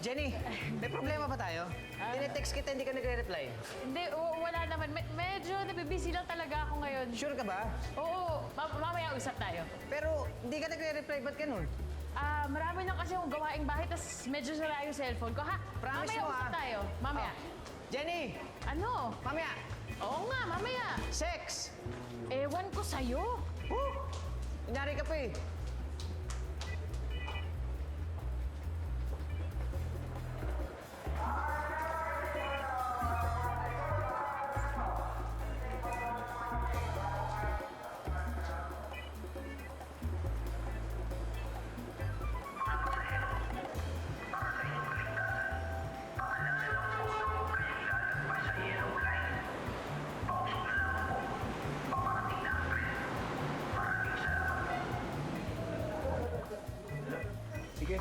Jenny, may problema ba tayo? Tinetext kita, hindi ka nagre-reply. Hindi, wala naman. Medyo nabibisi lang talaga ako ngayon. Sure ka ba? Oo, mamaya usap tayo. Pero hindi ka nagre-reply, ba't ganun? Marami lang kasi akong gawaing bahay, tapos medyo sira yung cellphone ko, ha? Promise mamaya mo, usap tayo. Mamaya. Oh. Jenny! Ano? Mamaya! Oo nga, mamaya. Sex! Ewan ko sa'yo. Inyari ka pa eh.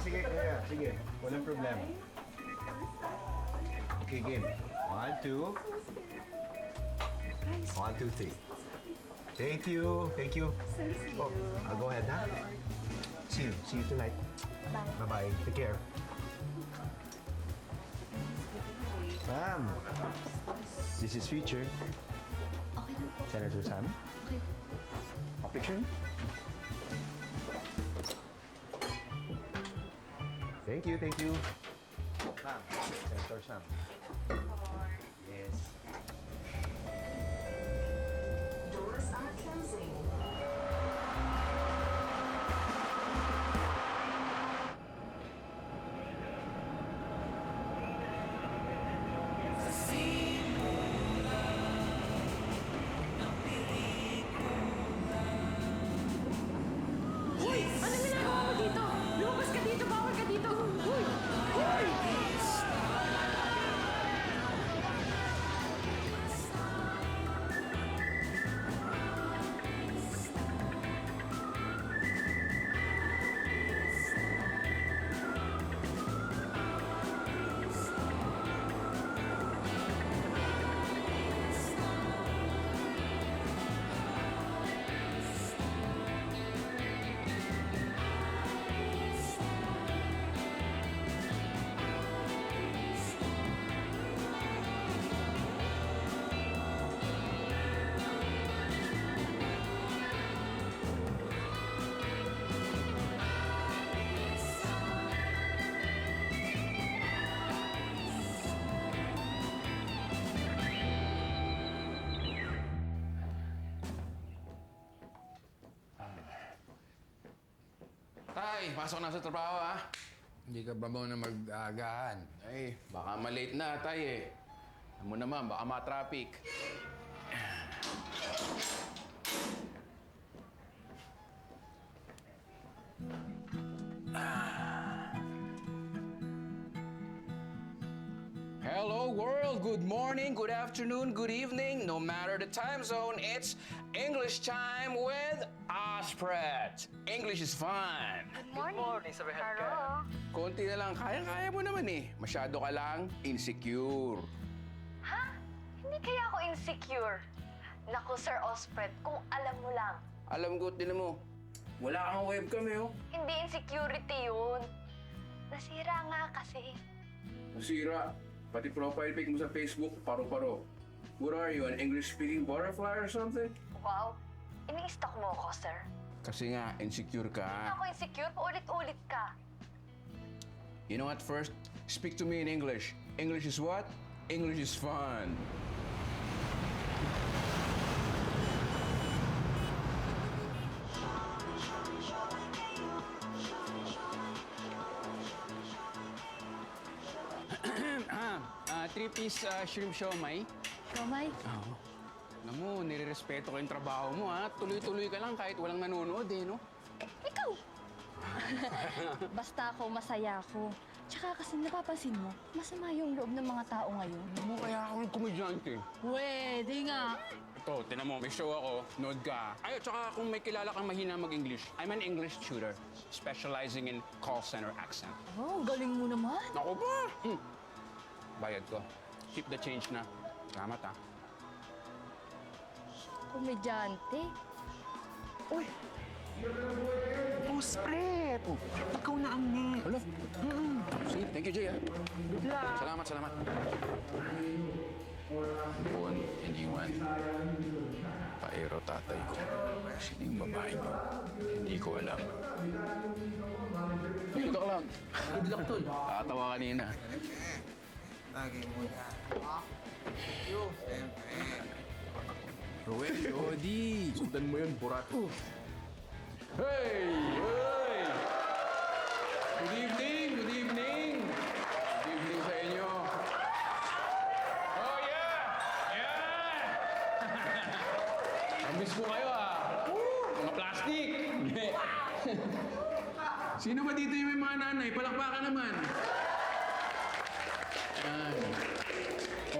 Sige, kuya. Sige. Walang problema. Okay, game. 1, 2. 1, 2, 3. Thank you. Thank you. Oh, I'll go ahead now. See you. See you tonight. Bye. Bye-bye. Take care. Ma'am. This is Future. Okay lang po. Senator Sam. Okay. A picture? Thank you, thank you. Sam, Senator Sam. Yes. Doors are closing. Hoy! Anong ginagawa mo dito? Lumabas ka dito! Bawal ka dito! Hoy! Hoy! Tay, pasok na sa trabaho, ha? Hindi ka ba muna mag-aagahan? Ay, baka malate na, tay, eh. Alam mo naman, baka ma-traffic. Hello, world! Good morning, good afternoon, good evening. No matter the time zone, it's English time with Ospret. English is fun. Good morning, Caro. Konti na lang, kaya-kaya mo naman eh. Masyado ka lang insecure. Ha? Hindi kaya ako insecure. Naku, Sir Ospret, kung alam mo lang. Alam ko, tinan mo, wala kang webcam eh, oh. Hindi insecurity yun. Nasira nga kasi. Nasira. Pati profile pic mo sa Facebook, paro-paro. What are you, an English-speaking butterfly or something? Wow, ini-stalk mo ako, sir. Kasi nga, insecure Hindi ka. ako insecure, paulit-ulit ka. You know what, first, speak to me in English. English is what? English is fun. Three-piece shrimp siomai. Kamay, Oo. Alam mo, nire-respeto ko yung trabaho mo, ha? Tuloy-tuloy ka lang kahit walang nanonood, eh, no? ikaw! Basta ako, masaya ako. Tsaka kasi napapansin mo, masama yung loob ng mga tao ngayon. Ano mo kaya ako yung komedyante? Pwede nga. Ito, tinan mo, may show ako, nood ka. Ay, at saka kung may kilala kang mahina mag-English, I'm an English tutor, specializing in call center accent. Oh, galing mo naman. Ako ba? Bayad ko. Keep the change na. Salamat, ha? Komedyante. Uy, Ospread! Ikaw na ang ni. Hello? Sige, thank you, Jay. Good luck. Salamat. Buwan, iniwan. Paero tatay ko. Sino yung babae niyo? Hindi ko alam. Good luck lang. Good luck, tol. Nakatawa kanina. Ruel, Odi. Sundan mo yun, burat. Hey! Good evening! Good evening sa inyo. Oh, yeah! Miss ko kayo, mga plastic. Sino ba dito yung may mga nanay? Palakpakan naman. Yan.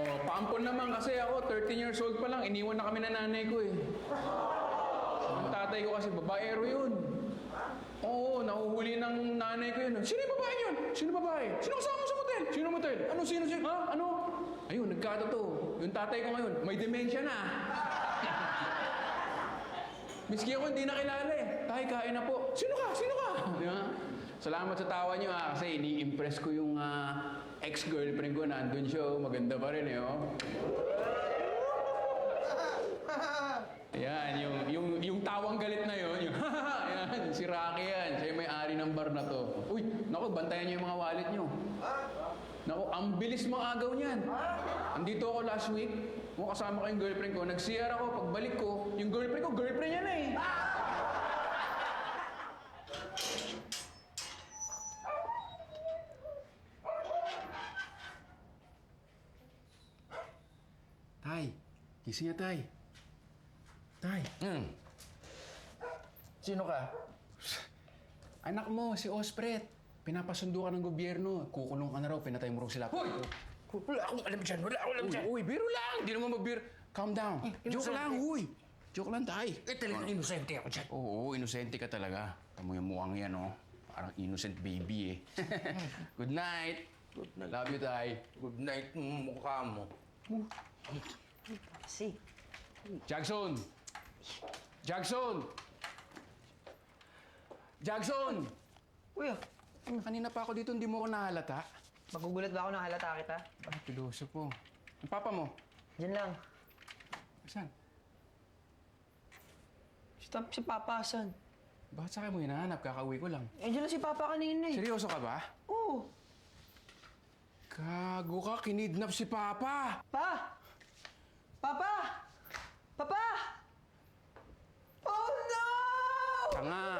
Oh, paampon naman kasi ako, 13 years old pa lang, iniwan na kami ng nanay ko eh. Ang tatay ko kasi babaero yun. Oo, nahuhuli ng nanay ko yun. Sino yung babae yun? Sino babae? Sino kasama mo sa motel? Sino motel? Sino? Ha? Ano? Ayun, nagkatotoo. Yung tatay ko ngayon, may dementia na. Miski ako hindi nakilala eh. Tay, kain na po. Sino ka? Di ba? Salamat sa tawa niyo kasi ini-impress ko yung ex-girlfriend ko. Nandun siya, maganda pa rin eh. Oh. Ayan, yung tawang galit na yun, ayan, si Rocky yan. Siya yung may-ari ng bar na to. Uy, naku, bantayan niyo yung mga wallet niyo. Naku, ang bilis mga agaw niyan. Andito ako last week, kasama ko yung girlfriend ko. Nag-CR ako, pagbalik ko, yung girlfriend niya na eh. Tay, gising niya, Tay. Tay. Sino ka? Anak mo, si Ospread. Pinapasundo ka ng gobyerno. Kukulong ka na raw, pinatay mo raw sila. Hoy! Wala akong alam dyan. Uy, biro lang. Di naman magbiro. Calm down. Joke lang, huy. Joke lang, Tay. Talagang inosente ako dyan. Oo, inosente ka talaga. Tamo yung mukhang yan, oh. Parang innocent baby, eh. Good night. Good night. Love you, Tay. Good night, mukha mo. Si. Jackson! Kuya, Kanina pa ako dito, hindi mo ako nahalata. magugulat ba ako na halata kita? Ah, piloso po. Ang papa mo? Diyan lang. Saan? Si Papa, asan? Bakit sa akin mo hinahanap? Kakauwi ko lang. Diyan lang si Papa kanina eh. Seryoso ka ba? Oo. Gago ka, kinidnap si Papa! Pa! Papa! Papa! Oh no!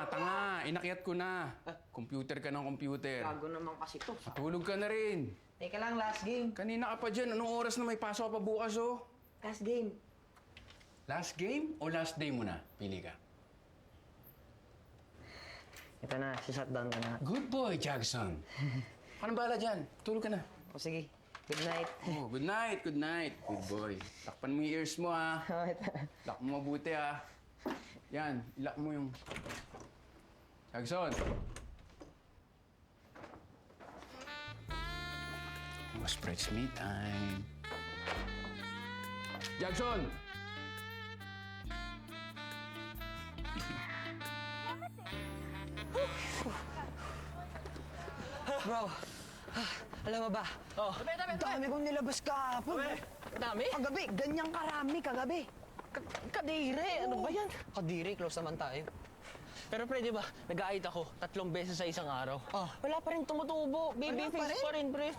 Tanga! Inakyat ko na. Computer ka ng computer. Gago naman kasi to. Matulog ka na rin. Teka lang, last game. Kanina ka pa dyan. Anong oras na may pasok ka pa bukas, oh? Last game. Last game o last day mo na? Pili ka. Ito na, si-shutdown ka na. Good boy, Jackson. Anong bala dyan? Tulog ka na. O sige, good night. Oh, good night. Good boy. Takpan mo yung ears mo, ha? Lock mo mabuti, ha? Yan, lock mo yung... Jackson! Spreads me time. Jackson! Bro, alam mo ba? Oh. Dami kong nilabas kahapon. Dami? Kagabi, ganyang karami kagabi. Kadire, ano ba yan? Kadiri, close naman tayo. Pero pwede ba, nag-aayit ako 3 beses sa isang araw. Oh. Wala pa rin tumutubo. Baby Wala pa face rin? pa rin, pre.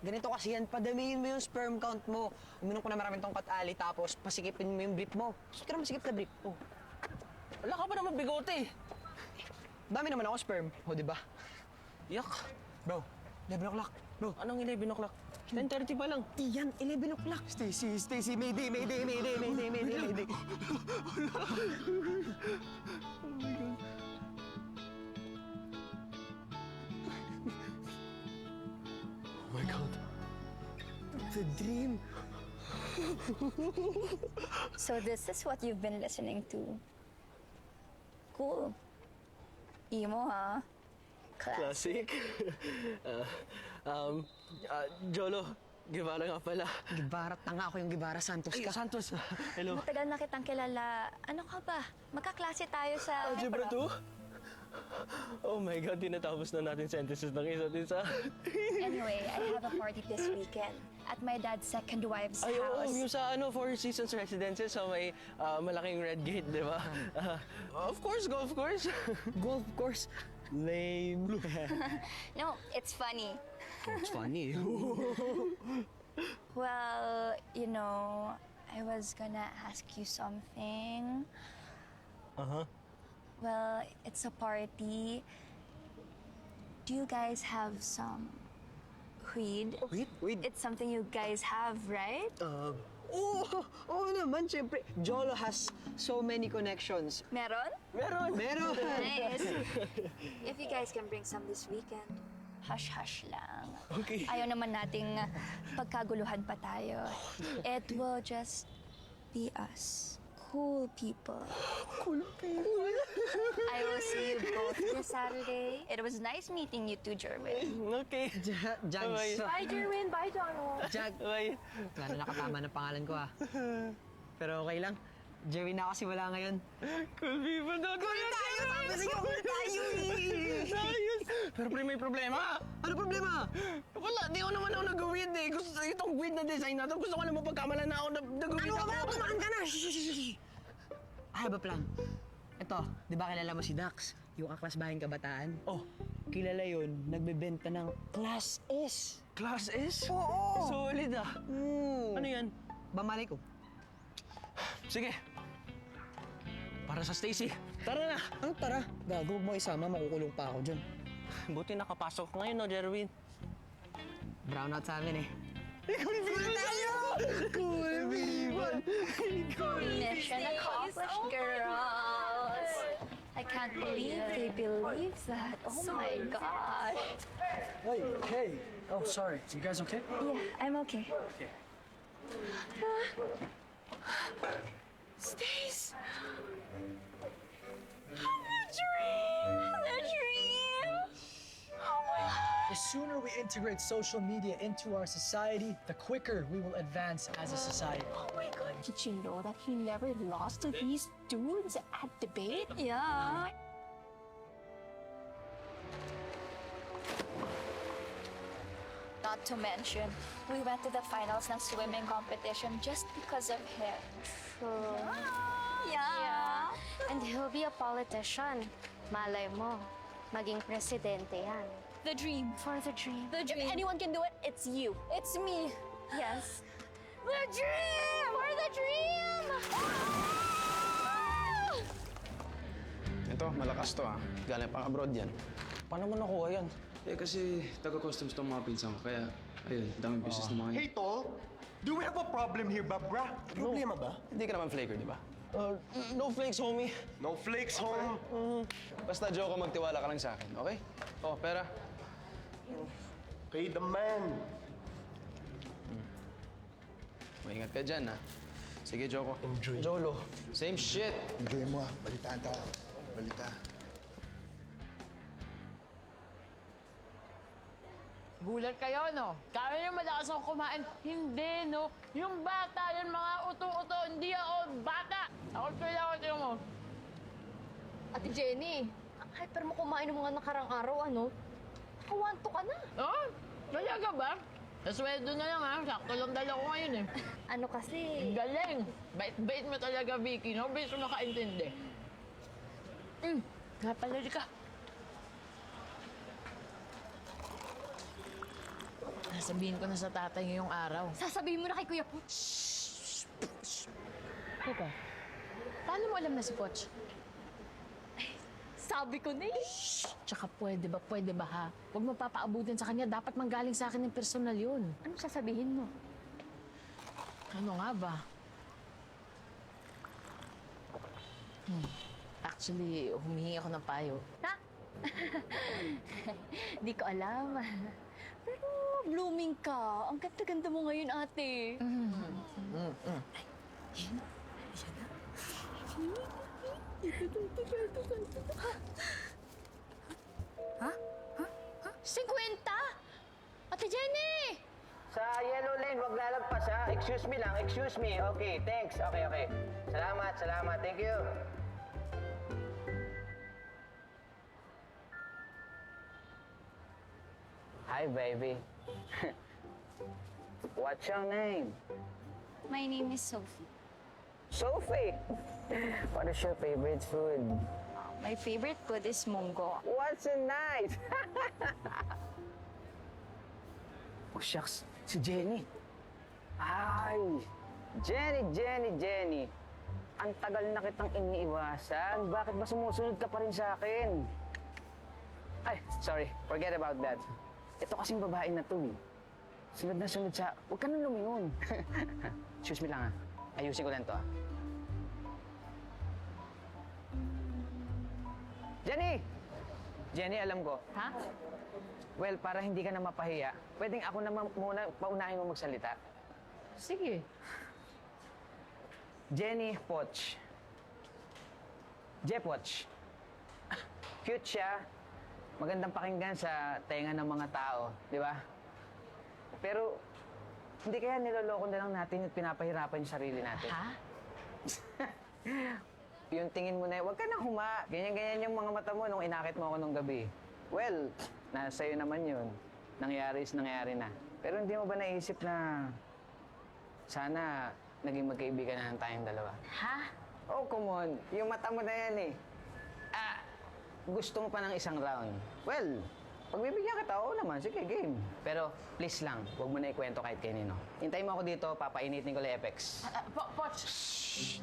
Ganito kasi yan, padamihin mo yung sperm count mo. Uminom ko na maraming tongkat ali, tapos pasikipin mo yung brief mo. Gusto ka na masikip na brief. Oh. Wala ka pa naman bigote. Dami naman ako sperm. O, di ba? Yak. Bro, 11 o'clock. Bro, Anong 11 o'clock? 10:30 pa lang. iyan, 11 o'clock. Stacy, mayday. Oh my God. The dream. So this is what you've been listening to. Cool. Emo, huh? Classic. Jolo, Guevara nga pala. Gibara, tanga ako yung Gibara Santos ka. Santos. Hello. Matagal na kitang kilala. Ano ka ba? Magkaklase tayo sa... Algebra 2? Oh my God, tinatapos na natin sentences ng isa't isa. Anyway, I have a party this weekend at my dad's second wife's Ay, oo, house. yung sa Four Seasons Residences sa may malaking red gate, di ba? Of course, golf course. Golf course. Lame. No, it's funny. Oh, it's funny. Well, you know, I was gonna ask you something. Uh-huh. Well, it's a party. Do you guys have some weed? Weed? It's something you guys have, right? Oo naman, siyempre. Jolo has so many connections. Meron? Meron! Nice. If you guys can bring some this weekend, hush-hush lang. Okay. Ayaw naman nating pagkaguluhan pa tayo. It will just be us. Cool people. I will see you both this Saturday. It was nice meeting you too, Jerwin. Okay. Jags. Bye, Jerwin. Bye, Jono. Jag. Bye. Plano nakatama ng pangalan ko ah. Pero okay lang. Jerwin na kasi wala ngayon. Cool people daw. Cool tayo! Sabi ko, cool tayo eh! Ayos! Pero pre, may problema. Ano problema? Wala, di ko naman ako nag-weed eh. Gusto itong weed na design na to. Gusto ko lang mapagkamalan na ako nag-weed Ano ka ako. ba? Kumaan ka na! Shh! I have a plan. Ito, di ba kilala mo si Dax? Yung aklas bahing kabataan? Oh, Kilala yun, nagbebenta ng Class S. Class S? Oo! Solid ah. Ano yan? Bamalay ko. Sige. Para sa Stacy. Tara na. Ano tara? Gago, huwag mo isama, makukulong pa ako dyan. Buti nakapasok ngayon, no, Jerwin? Brownout sa amin eh. Mission accomplished, girls. I can't believe they believe that. Oh my gosh. Hey. Oh, sorry. You guys okay? Yeah, I'm okay. Stace! The dream! The sooner we integrate social media into our society, the quicker we will advance as a society. Oh my God, did you know that he never lost to these dudes at debate? Yeah. Not to mention, we went to the finals ng swimming competition just because of him. True. Yeah. And he'll be a politician. Malay mo, maging presidente yan. The dream. For the dream. The dream. If anyone can do it, it's you. It's me. Yes. The dream! For the dream! Ito, malakas to ah. Galing pang abroad yan. Paano mo nakuha yan? Eh kasi taga-customs tong mga pinsan ko, kaya ayun, daming business ng mga Hey, Tol! Do we have a problem here, Babra? Problema ba? Hindi ka naman flaker, di ba? No flakes, homie. No flakes, home. Basta joke, magtiwala ka lang sa akin, okay? Oh, pera. Pay the man. Maingat ka dyan, ha? Sige, Joko. Enjoy. Jolo. Same shit. Enjoy mo ah. Balitaan tayo. Balita. Gulat kayo, no? Kaya niyo malakas akong kumain. Hindi, no? Yung bata, yung mga uto-uto, hindi ako bata. Ako kailangan ko mo. Ate Jenny, ang hyper mo kumain ng mga nakarang araw, ano? Nakawanto ka na. Oh, talaga ba? Nasweldo na lang, ha? Sakto lang dala ko ngayon, eh. Ano kasi? Galing! Bait-bait mo talaga, Vicky, no? Bait mo makaintindi. Napalari ka. Nasabihin ko na sa tatay ngayong araw. Sasabihin mo na kay Kuya Put. Teka, paano mo alam na si Poch? Sabi ko na eh. Tsaka pwede ba ha? Huwag mo papaabutin sa kanya, dapat manggaling sa akin ng personal yun. Anong sasabihin mo? Ano nga ba? Actually, humingi ako ng payo. Ha? Di ko alam. Pero blooming ka. Ang ganda-ganda mo ngayon, ate. Ha? 50? Ate Jenny! Sa yellow lane, wag lalagpas ha. Excuse me lang, excuse me. Okay, thanks. Okay. Salamat. Thank you. Hi, baby. What's your name? My name is Sophie. Sophie. What is your favorite food? My favorite food is munggo. What's so nice? Oh, shucks. Si Jenny. Ay, Jenny. Ang tagal na kitang iniiwasan. Bakit ba sumusunod ka pa rin sa akin? Ay, sorry. Forget about that. Ito kasing babae na to eh. Sunod na sunod sa... Huwag ka nang lumingon. Excuse me lang Ayusin ko lang to Jenny, alam ko. Ha? Well, para hindi ka na mapahiya, pwedeng ako na muna paunahin mo magsalita. Sige. Jenny Poch. Jepoch. Cute siya. Magandang pakinggan sa tenga ng mga tao, di ba? Pero, hindi kaya niloloko na lang natin at pinapahirapan yung sarili natin. Ha? Yung tingin mo na, huwag ka nang huma. Ganyan-ganyan yung mga mata mo nung inakit mo ako nung gabi. Well, nasa iyo naman yun. Nangyari na. Pero hindi mo ba naisip na sana naging magkaibigan na lang tayong dalawa? Ha? Oh, come on. Yung mata mo na yan eh. Gusto mo pa ng isang round? Well, pagbibigyan kita, oo naman. Sige, game. Pero please lang, huwag mo na ikwento kahit kanino. Hintayin mo ako dito, papainitin ko lang Apex. Poch!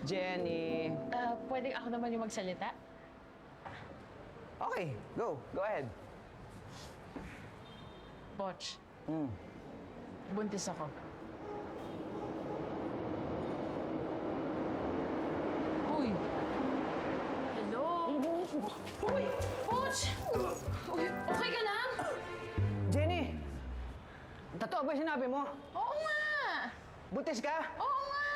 Jenny! Pwedeng ako naman yung magsalita? Okay, go ahead. Poch, buntis ako. Uy! Hello? Uy! Poch! Uy, okay ka lang? Jenny! Totoo ba yung sinabi mo? Oo nga! Buntis ka? Oo nga!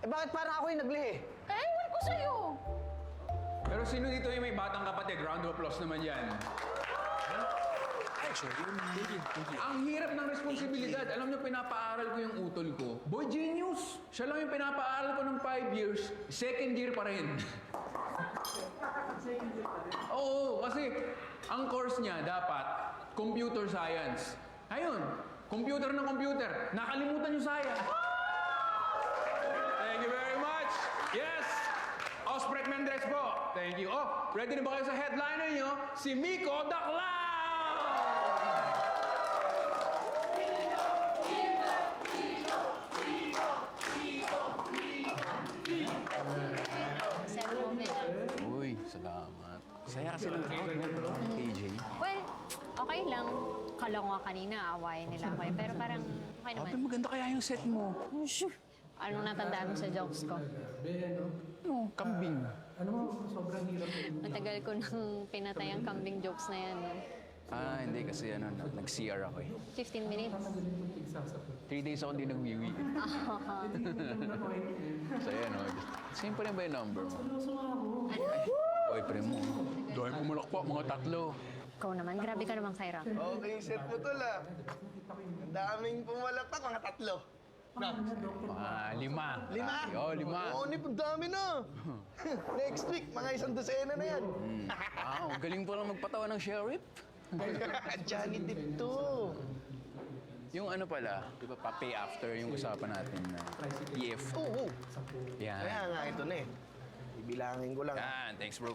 Eh bakit parang ako yung naglihi? Ewan ko sa'yo! Pero sino dito yung may batang kapatid? Round of applause naman yan. Ang hirap ng responsibilidad. Alam niyo, pinapaaral ko yung utol ko. Boy genius! Siya lang yung pinapaaral ko ng 5 years. Second year pa rin. Oo, kasi ang course niya dapat computer science. Ayun, computer ng computer. Nakalimutan yung science. Thank you very much. Yes! Osprecht Mendres po. Thank you. Oh, ready na ba kayo sa headliner niyo? Si Miko the Clown! Uy, salamat. Saya kasi ng crowd mo, KJ. Well, okay lang. Kala ko nga kanina, awayan nila ako eh. Pero parang okay naman. Ate, maganda kaya yung set mo. Anong natandaan mo sa jokes ko? Ano, kambing. Matagal ko nang pinatay ang kambing jokes na yan. Hindi kasi nag-CR ako eh. 15 minutes. 3 days ako hindi nag-wiwi. So yan, simple na ba yung number mo? Oy, pre mo. Dahil pumalakpak, mga tatlo. Ikaw naman, grabe ka naman, Kyra. Okay, set mo to lang. Ang daming pumalakpak, mga tatlo. Lima. Oo, 5. Oo, ang dami na. Next week, mga 100 na yan. Galing po lang magpatawa ng sheriff. Johnny Depp to. Yung ano pala, di ba pa-pay after yung usapan natin na EF. Oo. Yan. Kaya nga, ito na eh. Ibilangin ko lang. Yan, thanks bro.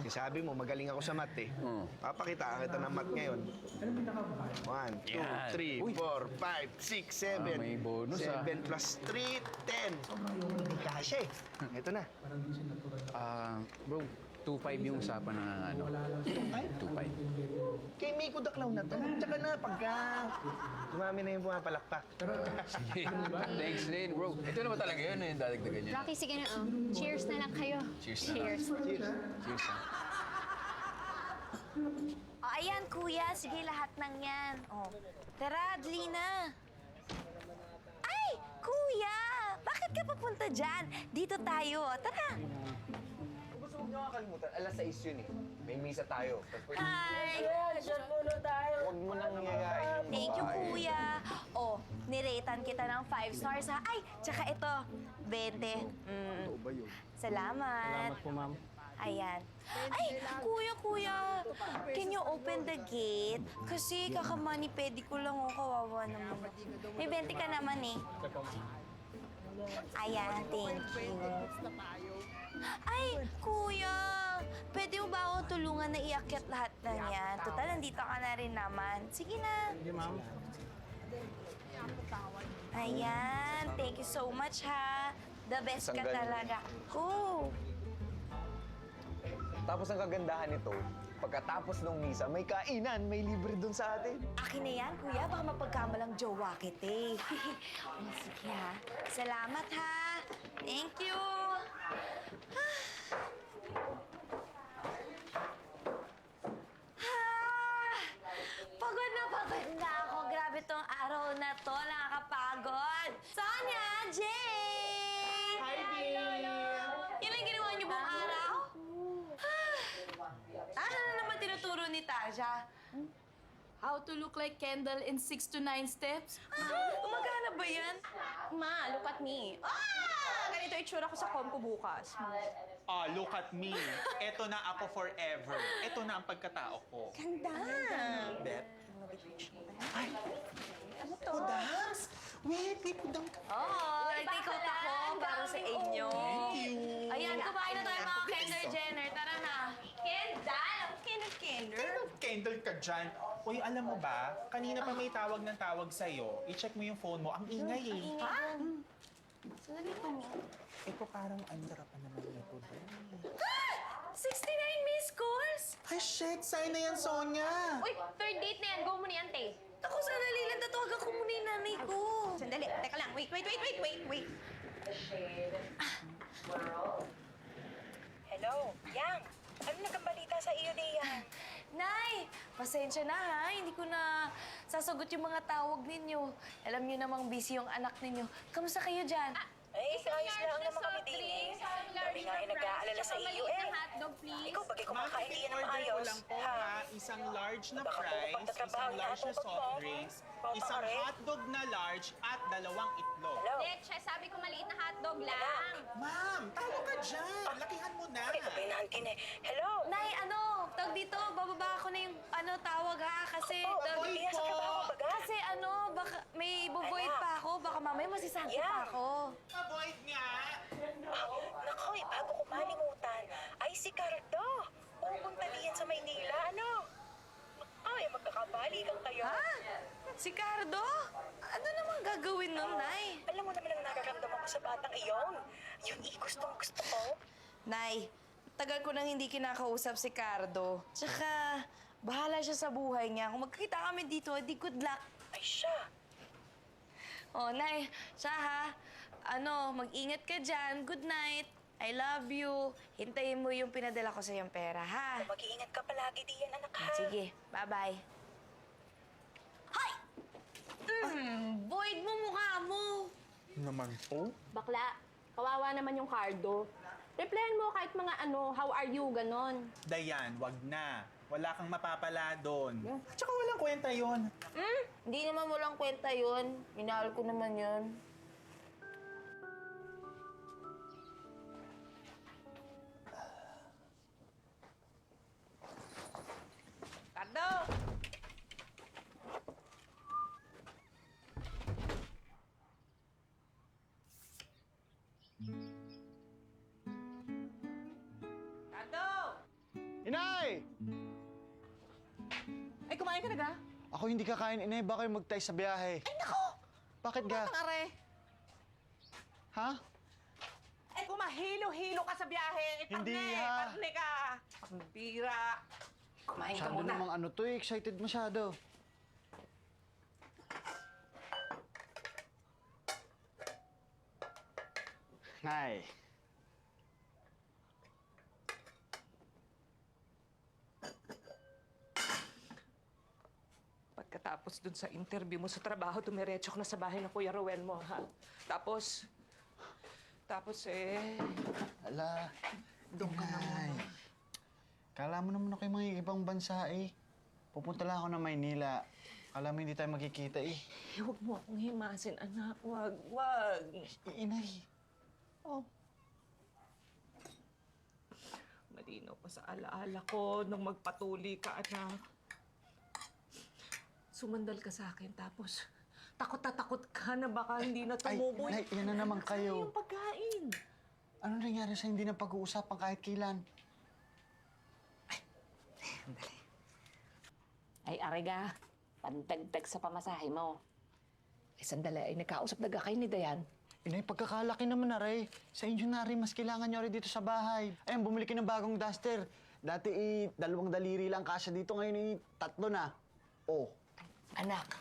Kasi sabi mo, magaling ako sa math eh. Papakitaan kita ng math ngayon. 1, 2, 3, 4, 5, 6, 7. May bonus 7 plus 3, 10. Hindi kasya eh. Ito na. Bro, 2.5 yung usapan ng ano. 2.5? Kay Miko the Clown na to. Tsaka na, pagka dumami na yung pumapalakpak. Thanks din, bro. Ito na ba talaga yun yung dadagdagan niya? Rocky, sige na. Cheers na lang kayo. Cheers na. Cheers. Cheers na. O, ayan, kuya. Sige, lahat ng yan. O, tara, dali na. Ay, kuya! Bakit ka papunta dyan? Dito tayo. Tara. Gusto mo nyo kakalimutan, alas 6 yun eh. May misa tayo. Hi! Huwag mo nang nangyayari. Thank you, kuya. O, niretan kita ng 5 stars, ha? Ay, tsaka ito, 20. Salamat. Salamat po, ma'am. Ayan. Ay, kuya, can you open the gate? Kasi kakamani-pedi ko lang, oh, kawawa naman. May 20 ka naman eh. Ayan, thank you. Ay, kuya, pwede mo ba ako tulungan na iakyat lahat ng yan? Total, nandito ka na rin naman. Sige na. Hindi, ma'am. Ayan, thank you so much, ha. The best ka talaga. Oh. Tapos ang kagandahan nito, pagkatapos ng misa, may kainan, may libre dun sa atin. Akin na yan, kuya. Baka mapagkamalang jowa kita eh. Oh, sige ha. Salamat ha. Thank you. Pagod na ako. Grabe tong araw na to. Nakakapagod. Sonia! Jay! Hi, babe! Yan ang ginawa niyo buong araw? Ano na naman tinuturo ni Tasha? How to look like Kendall in 6 to 9 steps? Gumagana ba yan? Ma, look at me. Ganito itsura ko sa compo bukas. Oh, look at me. Ito na ako forever. Ito na ang pagkatao ko. Ganda! Bet. Ay, ano to? Kudams! Wait, may kudam ka. Oo, nag-take-out ako para sa inyo. Thank you. Ayan, kumain na tayo mga Kendall Jenner. Tara na. Kendall! Kendall. Kendall ka dyan. Uy, alam mo ba, kanina pa may tawag ng tawag sa'yo. I-check mo yung phone mo. Ang ingay eh. Ha? Sandali ko mo. Ito parang andra pa naman ito. 69 missed calls! Ay, shit! Sign na yan, Sonia! Uy, third date na yan. Go mo ni Ante. Ako, sandali lang. Tatawagan ko muna yung nanay ko. Sandali. Teka lang. Wait. Hello, Yang. Ano nagkambalita sa iyo, Yang? Nay, pasensya na ha. Hindi ko na sasagot yung mga tawag ninyo. Alam niyo namang busy yung anak ninyo. Kamusta kayo dyan? Ay, ayos lang naman kami din eh. Kami nga ay nag-aalala sa iyo eh. Ikaw bagay kumakain diyan ng order ko maayos. lang po ha. Isang large na fries, isang large na soft drinks, isang hotdog na large, at 2 itlog. Leche, sabi ko maliit na hotdog lang. Ma'am, tawag ka dyan. Lakihan mo na. Ito ba yung eh? Hello? Nay, tawag dito, bababa ako na yung tawag ha. Kasi, avoid po. Kasi baka may ibo-void pa ako. Baka mamaya masisante pa ako. Avoid nga. Naku, bago ko malimutan, ay si Cardo. Pupunta diyan sa Maynila, ano? Ay, magkakabalikan kayo. Ha? Si Cardo? Ano namang gagawin nun, Nay? Alam mo naman ang nararamdaman ko sa batang iyon. Yun gustong-gusto ko. Nay, tagal ko nang hindi kinakausap si Cardo. Tsaka, bahala siya sa buhay niya. Kung magkita kami dito, di good luck. Ay, siya. Oh, Nay, siya ha. Mag-ingat ka dyan. Good night. I love you. Hintayin mo yung pinadala ko sa yung pera, ha? Mag-iingat ka palagi diyan, anak, ha? Sige, bye-bye. Hay! Void mo mukha mo. Naman po? Bakla, kawawa naman yung Cardo. Replyan mo kahit mga how are you, ganon. Dayan, wag na. Wala kang mapapala doon. Tsaka walang kwenta yon. Hindi naman walang kwenta yun. Minahal ko naman yun. Cardo! Cardo! Inay! Ay, kumain ka na ga? Ako hindi kakain, Inay. Baka kayo mag-tay sa biyahe. Ay, nako! Bakit ga? Are. Ha? Ay, kumahilo-hilo ka sa biyahe. Hindi, Parne, ha? Parne ka. Pambira. Kumain ka Masyado muna. namang excited masyado. Nay. Pagkatapos dun sa interview mo sa trabaho, tumiretso ka na sa bahay ng Kuya Ruel mo, ha? Tapos Ala. Doon ka naman. Kala mo naman ako yung mga ibang bansa eh. Pupunta lang ako ng Maynila. Kala mo hindi tayo magkikita eh. Huwag mo akong himasin, anak. Wag. Inay. Oh. malinaw pa sa alaala ko nung magpatuli ka, anak. Sumandal ka sa akin, tapos takot na takot ka na baka hindi na tumubo. Nay, yan na naman kayo. Yung pagkain. Ano nangyari sa hindi na pag-uusapan kahit kailan? Ay, Arega, pandagdag sa pamasahe mo. Ay, sandali, ay nagkausap na kayo ni Dayan. Inay, pagkakalaki naman na, Ray. Sa inyo na rin, mas kailangan nyo rin dito sa bahay. Ayun, bumili ka ng bagong duster. Dati 2 daliri lang kasya dito, ngayon 3 na. Oh. Anak,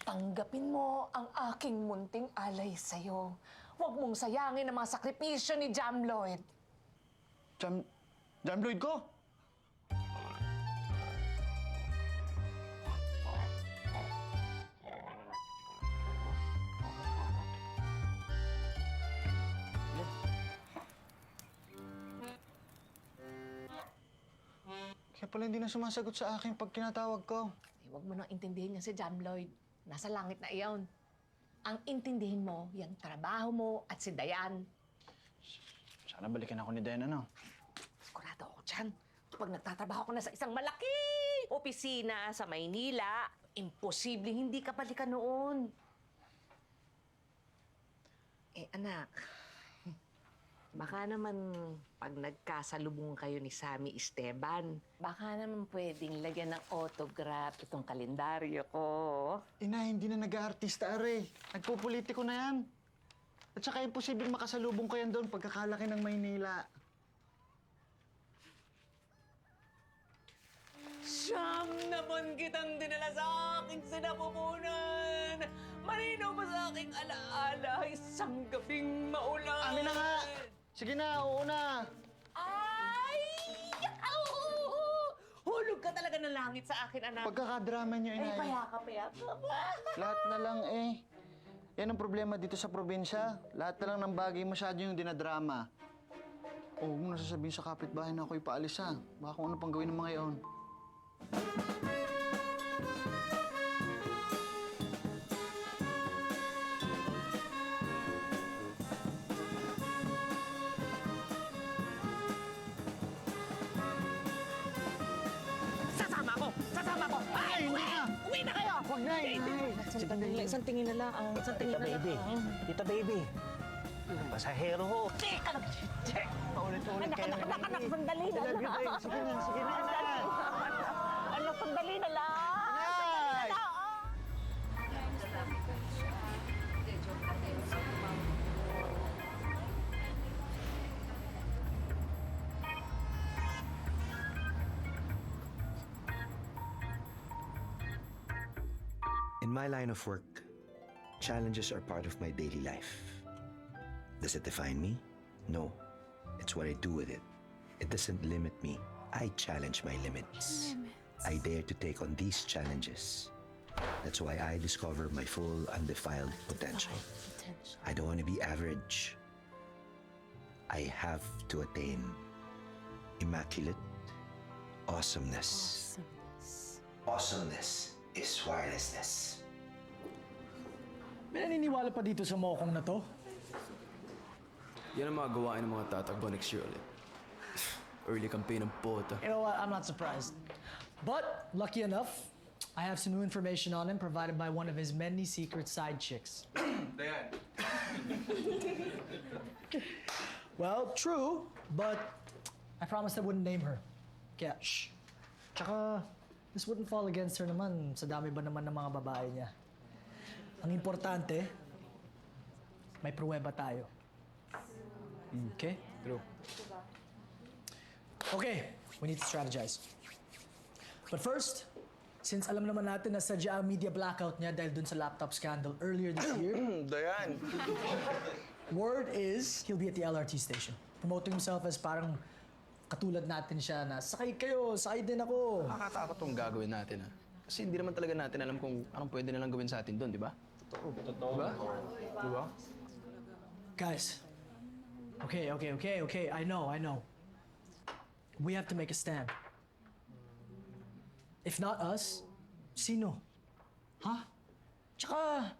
tanggapin mo ang aking munting alay sa'yo. Huwag mong sayangin ang mga sakripisyo ni Jam Lloyd. Jam Lloyd ko? Kaya pala hindi na sumasagot sa akin pag tinatawag ko. Eh, huwag mo nang intindihin niya si Jam Lloyd. Nasa langit na iyon. Ang intindihin mo, yung trabaho mo at si Dayan. Sana balikan ako ni Dayan, ano? Sigurado ako dyan. Kapag nagtatrabaho ko na sa isang malaking opisina sa Maynila, imposibleng hindi ka balikan noon. Eh, anak, baka naman pag nagkasalubong kayo ni Sammy Esteban, baka naman pwedeng lagyan ng autograph itong kalendaryo ko. Ina, hindi na nag-aartista, Are. Nagpupolitiko na yan. At saka imposibleng makasalubong ko yan doon pagkakalaki ng Maynila. Siyam naman kitang dinala sa aking sinapupunan. Malinaw ba sa aking alaala isang gabing maulan? Amin na nga! Sige na, oo na! Ay! Hulog ka talaga ng langit sa akin, anak. Pagkakadrama niyo, Inay. Ay, payakap. Lahat na lang Yan ang problema dito sa probinsya. Lahat na lang ng bagay masyado yung dinadrama. Huwag mo nasasabihin sa kapitbahay na ako'y paalis, ha? Baka kung ano pang gawin ng mga iyon. Sasama ko! Sasama ko! Ay, hindi na! Uwi na kayo! Huwag na, Inay! Isang tingin na lang. Isang tingin na lang. Tita Baby. Pasahero ho. Teka lang! Paulit-ulit kayo. Anak, sandali na lang. Sige na, Anak, sandali na lang. In my line of work, challenges are part of my daily life. Does it define me? No. It's what I do with it. It doesn't limit me. I challenge my limits. I dare to take on these challenges. That's why I discover my full, undefiled potential. I don't want to be average. I have to attain immaculate awesomeness. Awesomeness is wirelessness. May naniniwala pa dito sa mokong na to? Yan ang mga gawain ng mga tatakbo next year ulit. Early campaign ng bota. You know what? I'm not surprised. But, lucky enough, I have some new information on him provided by one of his many secret side chicks. Dayan. Well, true, but I promised I wouldn't name her. Kaya, shh. Tsaka, this wouldn't fall against her naman. Sa dami ba naman ng mga babae niya? Ang importante, may pruweba tayo. Okay? True. Okay, we need to strategize. But first, since alam naman natin na sadya ang media blackout niya dahil dun sa laptop scandal earlier this year, Dayan. word is he'll be at the LRT station, promoting himself as parang katulad natin siya na, sakay kayo, sakay din ako. Nakakatakot tong gagawin natin, ha? Kasi hindi naman talaga natin alam kung anong pwede nilang gawin sa atin doon, di ba? Totoo. Diba? Diba? Guys, okay, I know. We have to make a stand. If not us, sino? Huh? Tsaka,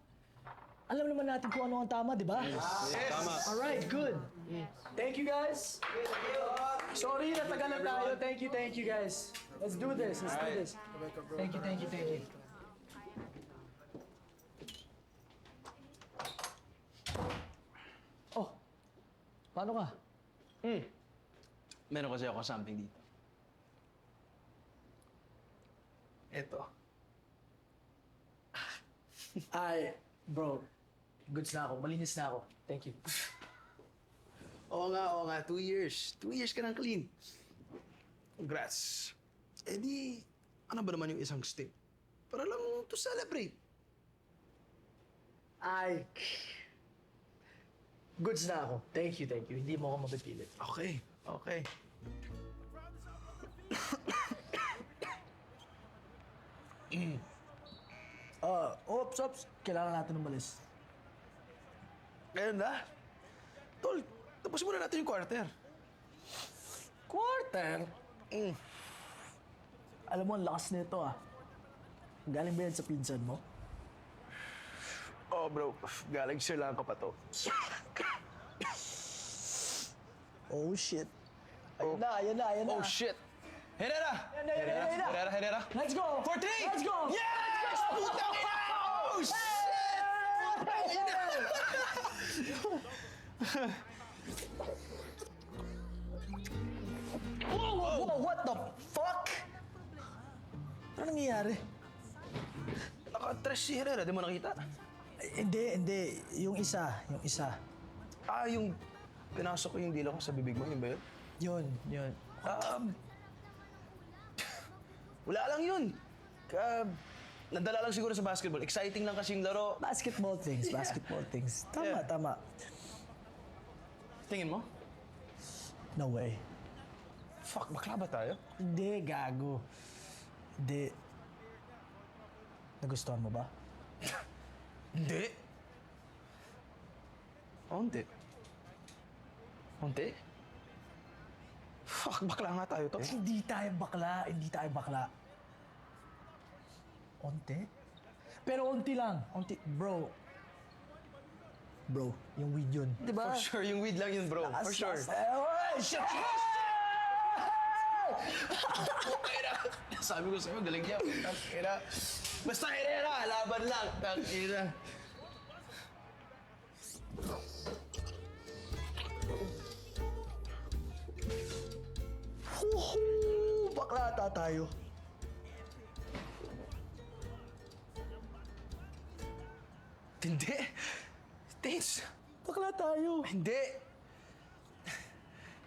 alam naman natin kung ano ang tama, di ba? Yes. Tama. All right, good. Thank you, guys. Sorry, natagalan tayo. Thank you guys. Let's do this. Thank you. Oh, paano ka? Meron kasi ako something dito. Ito. Ay, bro. Goods na ako. Malinis na ako. Thank you. Oo nga. 2 years. 2 years ka nang clean. Congrats. Eh di, ano ba naman yung isang step? Para lang to celebrate. Ay. Goods na ako. Thank you. Hindi mo ako mapipilit. Okay. Ops. Kailangan natin umalis. Ngayon na? Tol, tapos muna natin yung quarter. Quarter? Alam mo, ang lakas nito ah. Galing ba yan sa pinsan mo? Oh bro, galing Sri Lanka pa to. Oh shit. Ayan na. Oh shit! Herrera! Herrera! Let's go! For 3! Let's go! Yes! Putang ina! Oh shit! Putang ina! Whoa, what the fuck? Ano nangyayari? Naka-tres si Herrera, di mo nakita? Hindi. Yung isa. Ah, yung pinasok ko yung dila ko sa bibig mo, yun ba yun? Yun. Wala lang yun. Nadala lang siguro sa basketball. Exciting lang kasi yung laro. Basketball things. Tama. Tingin mo? No way. Fuck, bakla ba tayo? Hindi, gago. Hindi. Nagustuhan mo ba? Hindi. Onti? Fuck, bakla nga tayo to. Hindi tayo bakla. Onti? Pero onti lang. Bro, yung weed yun. Diba? For sure, yung weed lang yun, bro. For sure. Shit! Sabi ko sa'yo, galing niya. Tangina. Basta Herrera, laban lang. Tangina. Bakla ata tayo. Hindi. Thanks. Bakla tayo. Hindi.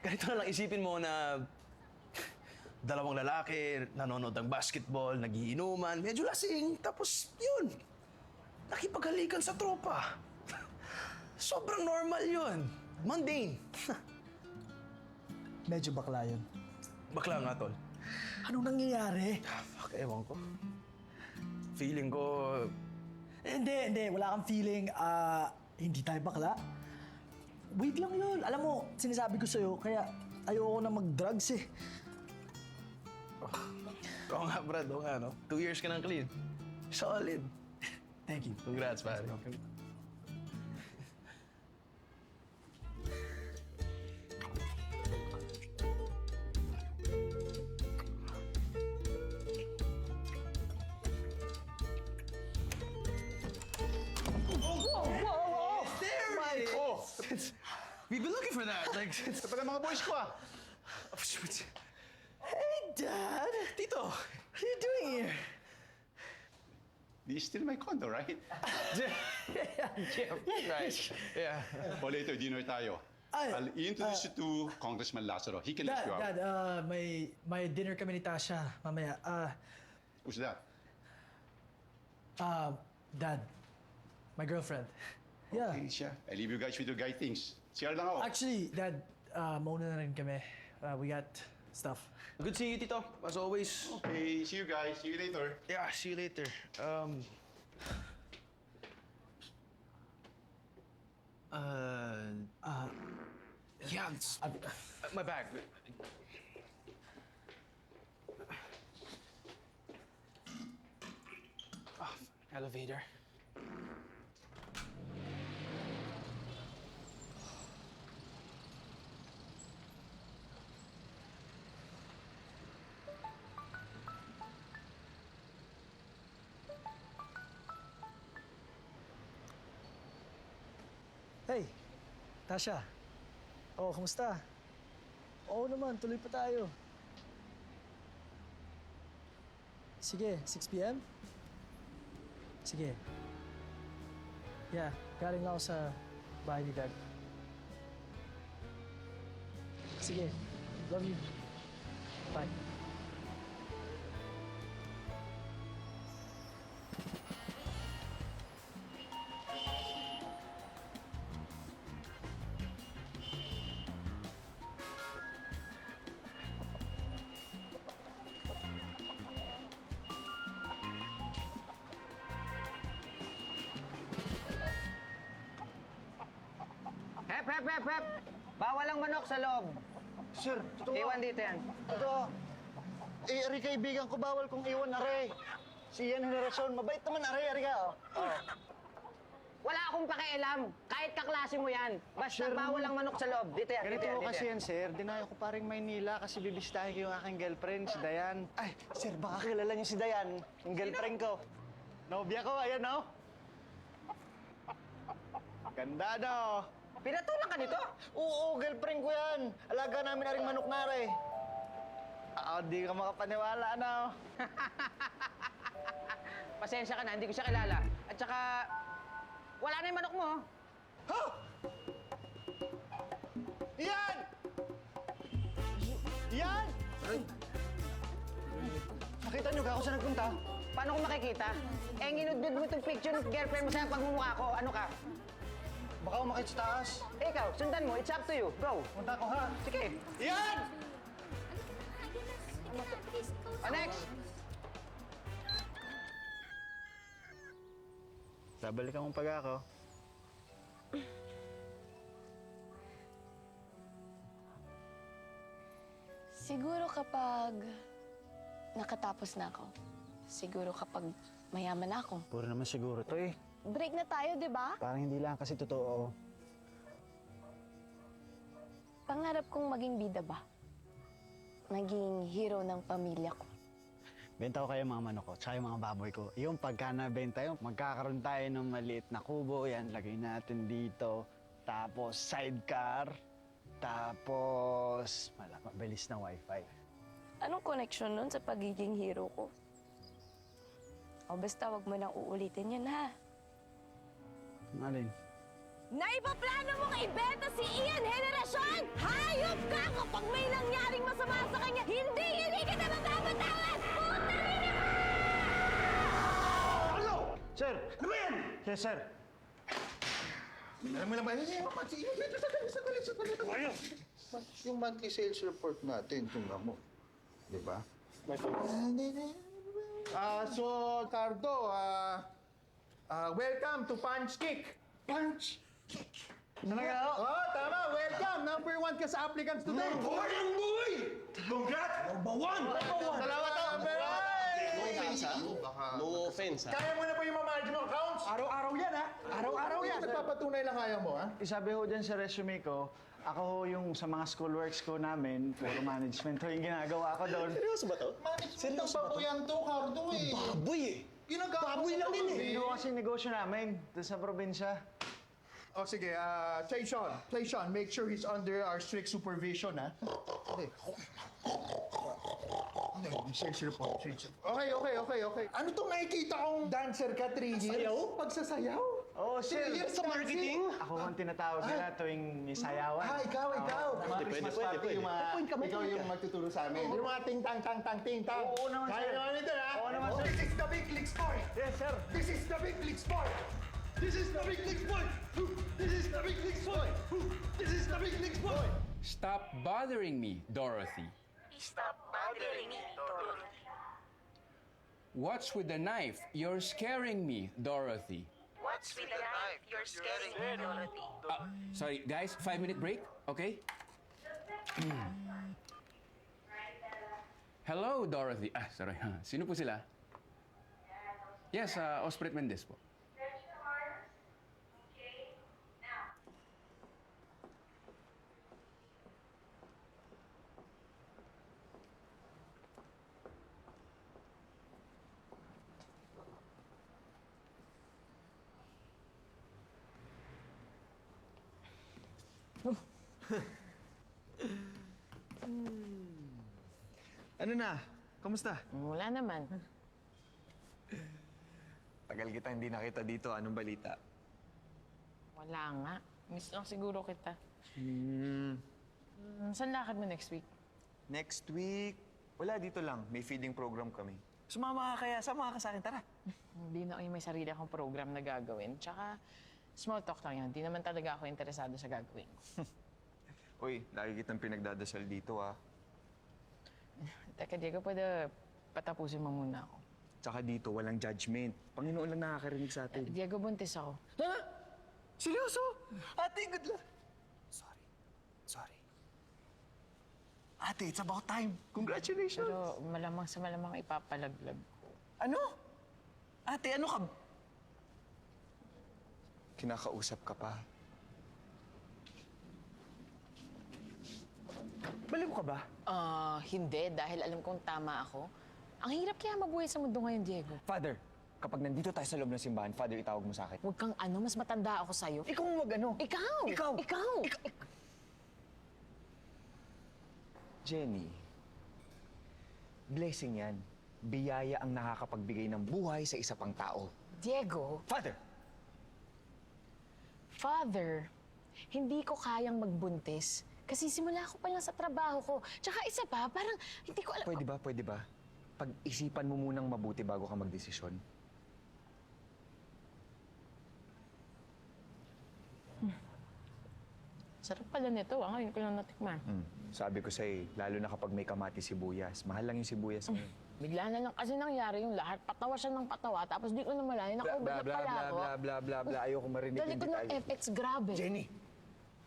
Ganito na lang isipin mo na dalawang lalaki, nanonood ng basketball, nagiinuman, medyo lasing, tapos yun, nakipaghalikan sa tropa. Sobrang normal yun. Mundane. Medyo bakla yun. Bakla nga, tol. Anong nangyayari? Fuck, ewan ko. Feeling ko... Hindi. Wala kang feeling, hindi tayo bakla. Wait lang yun. Alam mo, sinasabi ko sa'yo, kaya ayoko na mag-drugs eh. Oo nga, Brad. Oo nga, no? 2 years ka nang clean. Solid. Thank you. Congrats, pare. We've been looking for that. Like, Ito pala mga boys ko ah. Hey, Dad! Tito! What are you doing here? This is still my condo, right? Jim, right. Yeah. O later, dinner tayo. I'll introduce you to Congressman Lazaro. He can let you out. Dad, may dinner kami ni Tasha mamaya. Who's that? Dad, my girlfriend. Yeah. Okay, siya. I leave you guys with your guy things. CR lang ako. Actually, Dad, mauna na rin kami. We got stuff. Good seeing you, Tito. As always. Okay, see you guys. See you later. Yeah, see you later. Yeah, my bag. Elevator. Hey, Tasha. Oh, kumusta? Oo naman, tuloy pa tayo. Sige, 6 p.m.? Sige. Yeah, galing lang ako sa bahay ni Dad. Sige, love you. Bye. Hep! Bawal ang manok sa loob. Sir, totoo. Iwan dito yan. Totoo. Ari kaibigan ko, bawal kong iwan, are. Si Ian Henderson, mabait naman, are ka, oh. Wala akong pakialam. Kahit kaklase mo yan. Basta bawal ang manok sa loob. Dito yan, Ganito dito yan, ko dito kasi yan. yan, sir. Dinayo ko paring Maynila kasi bibisitahin ko yung aking girlfriend, si Dayan. Ay, sir, baka kilala niyo si Dayan, yung girlfriend ko. Nobya ko, ayan, no? Ganda, no? Pinatulang ka nito? Oo, girlfriend ko yan. Alaga namin na rin manok na rin. Di ka makapaniwala, no? Pasensya ka na, hindi ko siya kilala. At saka, wala na yung manok mo. Ha? Iyan! Iyan! Nakita niyo ka ako saan nagpunta? Paano ko makikita? Eh, nginudbid mo itong picture ng girlfriend mo sa pagmumukha ko. Ano ka? Baka umakit sa taas. Eh, ikaw, sundan mo. It's up to you. Go. Punta ko, ha? Sige. Iyan! Next! Babalikan mo pag ako. Siguro kapag nakatapos na ako. Siguro kapag mayaman na ako. Puro naman siguro to eh. Break na tayo, di ba? Parang hindi lang kasi totoo. Pangarap kong maging bida ba? Maging hero ng pamilya ko. Benta ko kayo mga manok ko, tsaka yung mga baboy ko. Yung pagka nabenta yun, magkakaroon tayo ng maliit na kubo. Yan, lagay natin dito. Tapos sidecar. Tapos mabilis na wifi. Anong connection nun sa pagiging hero ko? O basta wag mo nang uulitin yun, ha? Alin? Naipaplano mong ibenta si Ian Henderson! Hayop ka! Kapag may nangyaring masama sa kanya, hindi ka na mapapatawad! Puta rin ako! Ano? Sir! Ano ba yan? Yes, sir. Alam mo naman, sandali. Yung monthly sales report natin, tingnan mo. Di ba? So, Cardo, welcome to Punch Kick. Punch Kick. Talaga? Oh, tama. Welcome. Number 1 ka sa applicants today. Number 1 boy! Congrats! Number 1! Salamat to. No offense, ha? No offense, ha? Kaya mo na ba yung ma-manage mo accounts? Araw-araw yan, ha? Araw-araw yan. Nagpapatunay lang kaya mo, ha? Isabi ho dyan sa resume ko, ako ho yung sa mga schoolworks ko namin, puro management ho yung ginagawa ko doon. Seryoso ba to? Management ng baboyan to, Cardo, eh. Baboy, eh. Baboy lang din, eh. Hindi ho kasi negosyo namin, doon sa probinsya. O sige, Sean, make sure he's under our strict supervision, ha? Sales report. Okay. Ano tong nakikita kong dancer ka 3 years? Sayaw? Pagsasayaw? Oo, sir. 3 years sa marketing? Ako ang tinatawag nila tuwing may sayawan. Ikaw. Mga Pwede, Christmas pwede. party, yung mga, ikaw yung magtuturo sa amin. Yung mga ting-tang. Oo naman, sir. Kaya naman ito, ha? Oo naman, sir. This is the Big League Sport! Yes, sir. This is the Big League Sport! This is the Big League Sport! This is the Big League Sport! This is the Big League Sport! Stop bothering me, Dorothy. Stop bothering me, Dorothy. What's with the knife? You're scaring me, Dorothy. What's with the knife? You're scaring me, Dorothy. Sorry, guys, 5-minute break, okay? Hello, Dorothy. Sorry. Sino po sila? Yes, Ospreet Mendez po. Ano na? Kamusta? Wala naman. Tagal kita hindi nakita dito. Anong balita? Wala nga. Miss lang siguro kita. Saan lakad mo next week? Next week? Wala, dito lang. May feeding program kami. Sumama ka kaya? Sama ka sa akin, tara. Hindi na may sarili akong program na gagawin. Tsaka, small talk lang yan. Hindi naman talaga ako interesado sa gagawin. Uy, lagi kitang pinagdadasal dito, ah. Teka, Diego, pwede patapusin mo muna ako. Tsaka dito, walang judgment. Panginoon lang nakakarinig sa atin. Diego, buntis ako. Ha? Seryoso? Ate, good luck. Sorry. Ate, it's about time. Congratulations. Pero malamang sa malamang ipapalaglag. Ano? Ate, ano ka? Kinakausap ka pa. Baliw ka ba? Hindi. Dahil alam kong tama ako. Ang hirap kaya mabuhay sa mundo ngayon, Diego. Father, kapag nandito tayo sa loob ng simbahan, Father, itawag mo sa akin. Huwag kang ano, mas matanda ako sa'yo. Ikaw ang wag ano? Ikaw! Ikaw! Jenny, blessing yan. Biyaya ang nakakapagbigay ng buhay sa isa pang tao. Diego! Father, hindi ko kayang magbuntis. Kasi simula ko pa lang sa trabaho ko. Tsaka isa pa, parang hindi ko alam... Pwede ba? Pag-isipan mo munang mabuti bago ka magdesisyon. Sarap pala nito, ngayon ko lang natikman. Sabi ko sa'yo, lalo na kapag may kamati sibuyas. Mahal lang yung sibuyas ngayon. Bigla na lang kasi nangyari yung lahat. Patawa siya ng patawa, tapos di ko namalayan, nakaubo na pala ako. Bla. Ayoko marinig Dali yung ko ng detalye. FX, grabe. Jenny!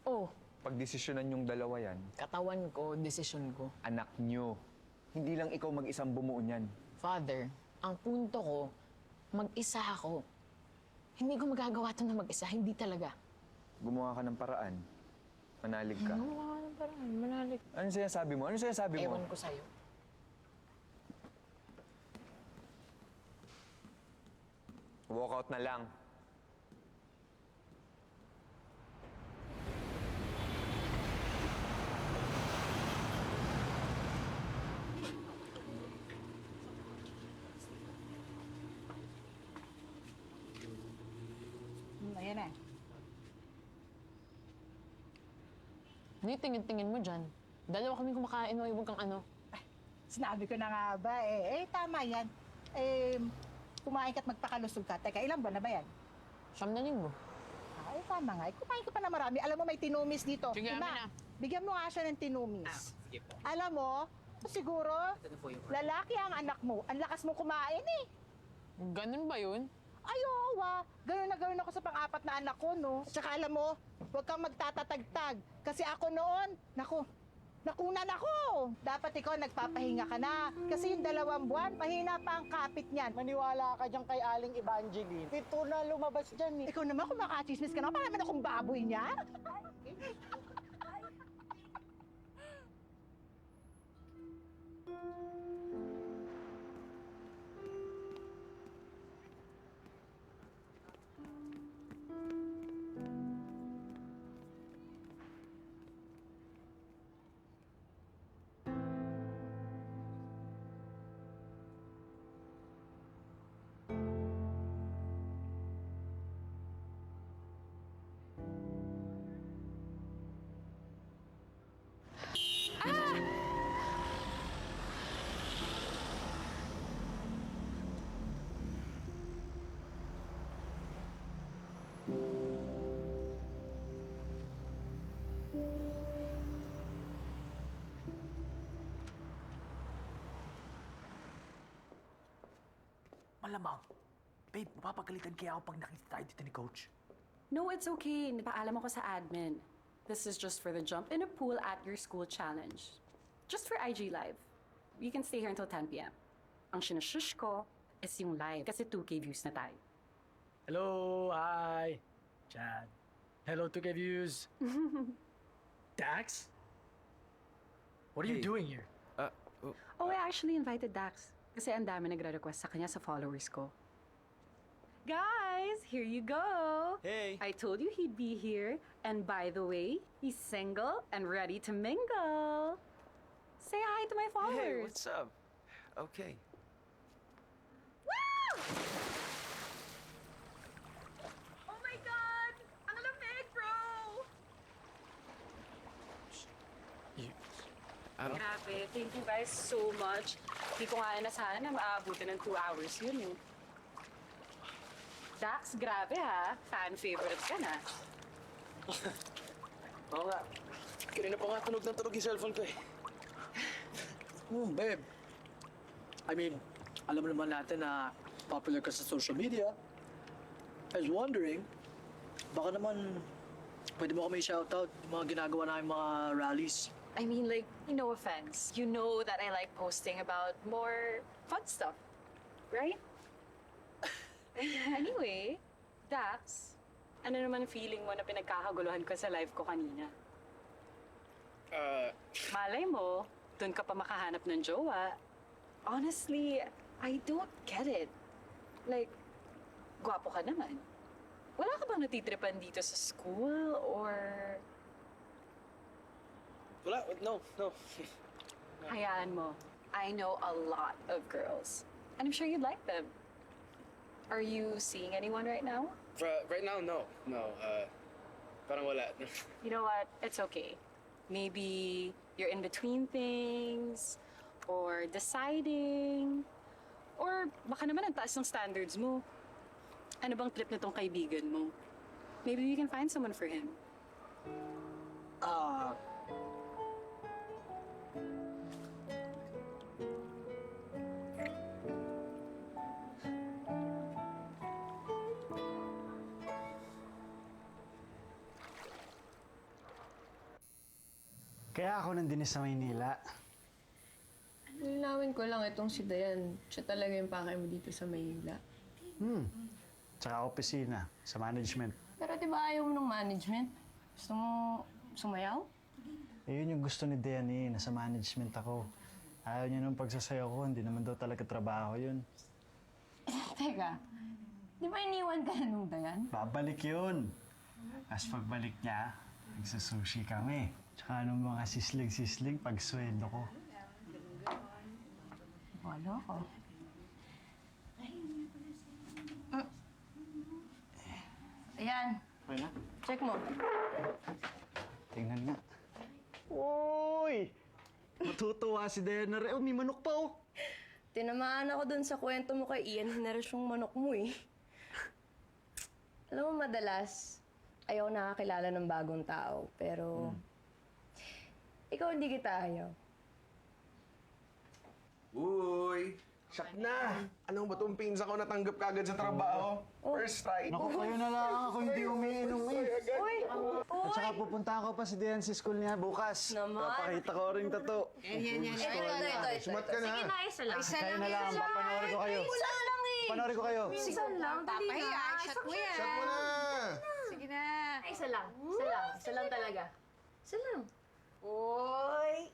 Oh, Pagdesisyonan yung dalawa yan, katawan ko, desisyon ko. anak nyo. Hindi lang ikaw mag-isang bumuo niyan. Father, ang punto ko, mag-isa ako. Hindi ko magagawa ito na mag-isa, hindi talaga. Gumawa ka ng paraan. Manalig ka. Gumawa ng paraan, manalig. Ano sinasabi mo? Ewan ko sa'yo. Walk out na lang. Ayan na. Hindi, tingin-tingin mo dyan. Dalawa kami kumakain o ibang kang ano. Sinabi ko na nga ba eh. Tama yan. Kumain ka at magpakalusog ka. Teka, ilang buwan na ba yan? 9 na linggo. Tama nga. Kumain ka pa na marami. Alam mo, may tinumis dito. Sige, amin na. Bigyan mo nga siya ng tinumis. Sige po. Alam mo, siguro, lalaki ang anak mo. Ang lakas mo kumain eh. Ganun ba yun? Ay, oo, Ganun na ganun ako sa pang-apat na anak ko, no? At saka alam mo, huwag kang magtatatagtag. Kasi ako noon, nakunan ako. Dapat ikaw nagpapahinga ka na. Kasi yung 2 buwan, mahina pa ang kapit niyan. Maniwala ka dyan kay Aling Evangeline. Ito na lumabas dyan eh. Ikaw naman, kung makachismis ka na, para naman akong baboy niya. Malamang. Babe, mapapagalitan kaya ako pag nakita tayo dito ni Coach. No, it's okay. Napaalam ako sa admin. This is just for the jump in a pool at your school challenge. Just for IG Live. You can stay here until 10 p.m. Ang sinashush ko is yung live kasi 2K views na tayo. Hello, hi. Chad. Hello, 2K views. Dax? What are you doing here? Oh, I actually invited Dax kasi ang dami nagre-request sa kanya sa followers ko. Guys, here you go. Hey. I told you he'd be here. And by the way, he's single and ready to mingle. Say hi to my followers. Hey, what's up? Okay. Oh my God! Ang lamig, bro! Grabe, thank you guys so much. Hindi ko nga inasahan na maabuti ng 2 hours yun eh. Dax, grabe ha. Fan favorite ka na. Oo nga. Kanina pa nga tunog yung cellphone ko eh. Babe. I mean, alam naman natin na popular ka sa social media. I was wondering, baka naman pwede mo kami shoutout yung mga ginagawa namin mga rallies. I mean, like, no offense. You know that I like posting about more fun stuff, right? Anyway, Dax, ano naman feeling mo na pinagkakaguluhan ko sa live ko kanina? Malay mo, doon ka pa makahanap ng jowa. Honestly, I don't get it. Like, gwapo ka naman. Wala ka bang natitripan dito sa school or... Wala, no. Hayaan mo. I know a lot of girls. And I'm sure you'd like them. Are you seeing anyone right now? Right now, no. No, parang wala. You know what? It's okay. Maybe you're in between things, or deciding, or baka naman ang taas ng standards mo. Ano bang trip nitong kaibigan mo? Maybe we can find someone for him. Kaya ako nandun sa Maynila. Nilawin ko lang itong si Dayan. Siya talaga yung pakay mo dito sa Maynila. Tsaka opisina, sa management. Pero di ba ayaw mo ng management? Gusto mo sumayaw? Yun yung gusto ni Dayan eh, nasa management ako. Ayaw niya nung pagsasayaw ko, hindi naman daw talaga trabaho yun. Teka, di ba iniwan ka na nung Dayan? Babalik yun. As pagbalik niya, nagsasushi kami. Tsaka nung mga sisling-sisling pag sweldo ko. Wala ko. Ayan. Okay na? Check mo. Tingnan nga. Uy! Matutuwa si Dayan na rin. Oh, may manok pa oh. Tinamaan ako dun sa kwento mo kay Ian, henerasyong manok mo eh. Alam mo, madalas, ayaw nakakilala ng bagong tao. Pero, ikaw hindi kita ayaw. Uy! Siyak na! Anong ba itong pinsa ko natanggap kagad sa trabaho? First try. Naku, kayo na lang ako hindi umiinom eh. Uy! At saka pupuntahan ko pa si Dayan sa school niya bukas. Naman. Papakita ko ring tato. Ito. Sumat ka na. Sige na, isa lang. Kayo na lang, papanoorin ko kayo. Isa lang eh. Panoorin ko kayo. Isa lang, dali na. Shot mo yan. Shot mo na! Sige na. Isa lang. Isa lang talaga. Isa lang. Uy!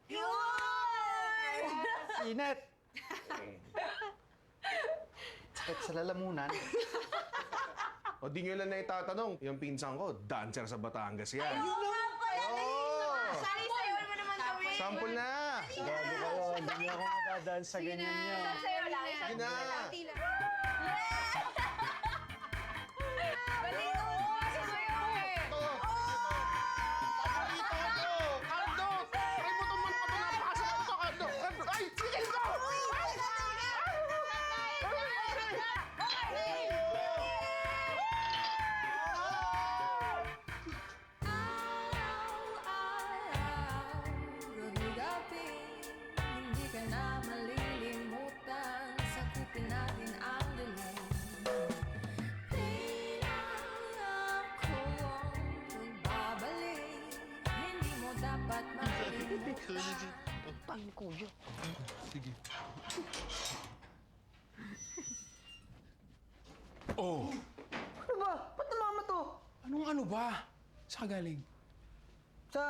Yun! Init! Sakit sa lalamunan. O di nyo lang na itatanong, yung pinsan ko, dancer sa Batangas yan. Sari, sayawan mo naman kami. Sample na! Gago kayo, hindi niyo ako matadaan sa ganyan niya. Sayaw lang. Sige na! Balito mo! Sasayaw eh! Kaldo! Try mo itong mga napakasok ito, Kaldo! Ay! Sige ko! Hindi ka na malilimutan. Sakupin natin ang dilim. Di na ako magbabalik. Hindi mo dapat malimutan. Pangkuyo. Sige. Oh! Ano ba? Ba't namama to? Anong ano ba? Saan ka galing? Sa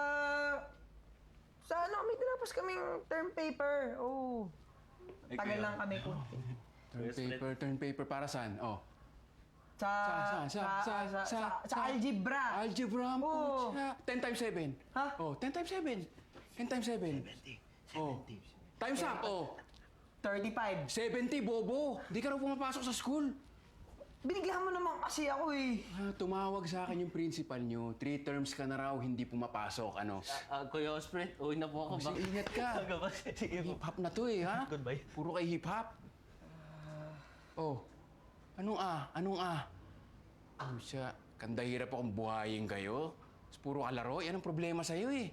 ano, may tinapos kaming term paper. Oh. Tagal lang kami ko. Turn paper para saan? Oh. Sa algebra. Algebra ang putya. 10 times 7. Ha? Oh, 10 times 7. 10 times 7. 70. Oh. Times up, oh. 35. 70, bobo. Hindi ka raw pumapasok sa school. Binigyan mo naman kasi ako eh. Tumawag sa akin yung principal nyo. 3 terms ka na raw, hindi pumapasok. Ano? Kuya Osprey, uwi na po ako. Kasi ingat ka. Hip-hop na to eh, ha? Goodbye. Puro kay hip-hop. Oh. Anong Anong Oh, siya. Kanda hirap akong buhayin kayo. Puro kalaro. Yan ang problema sa'yo eh.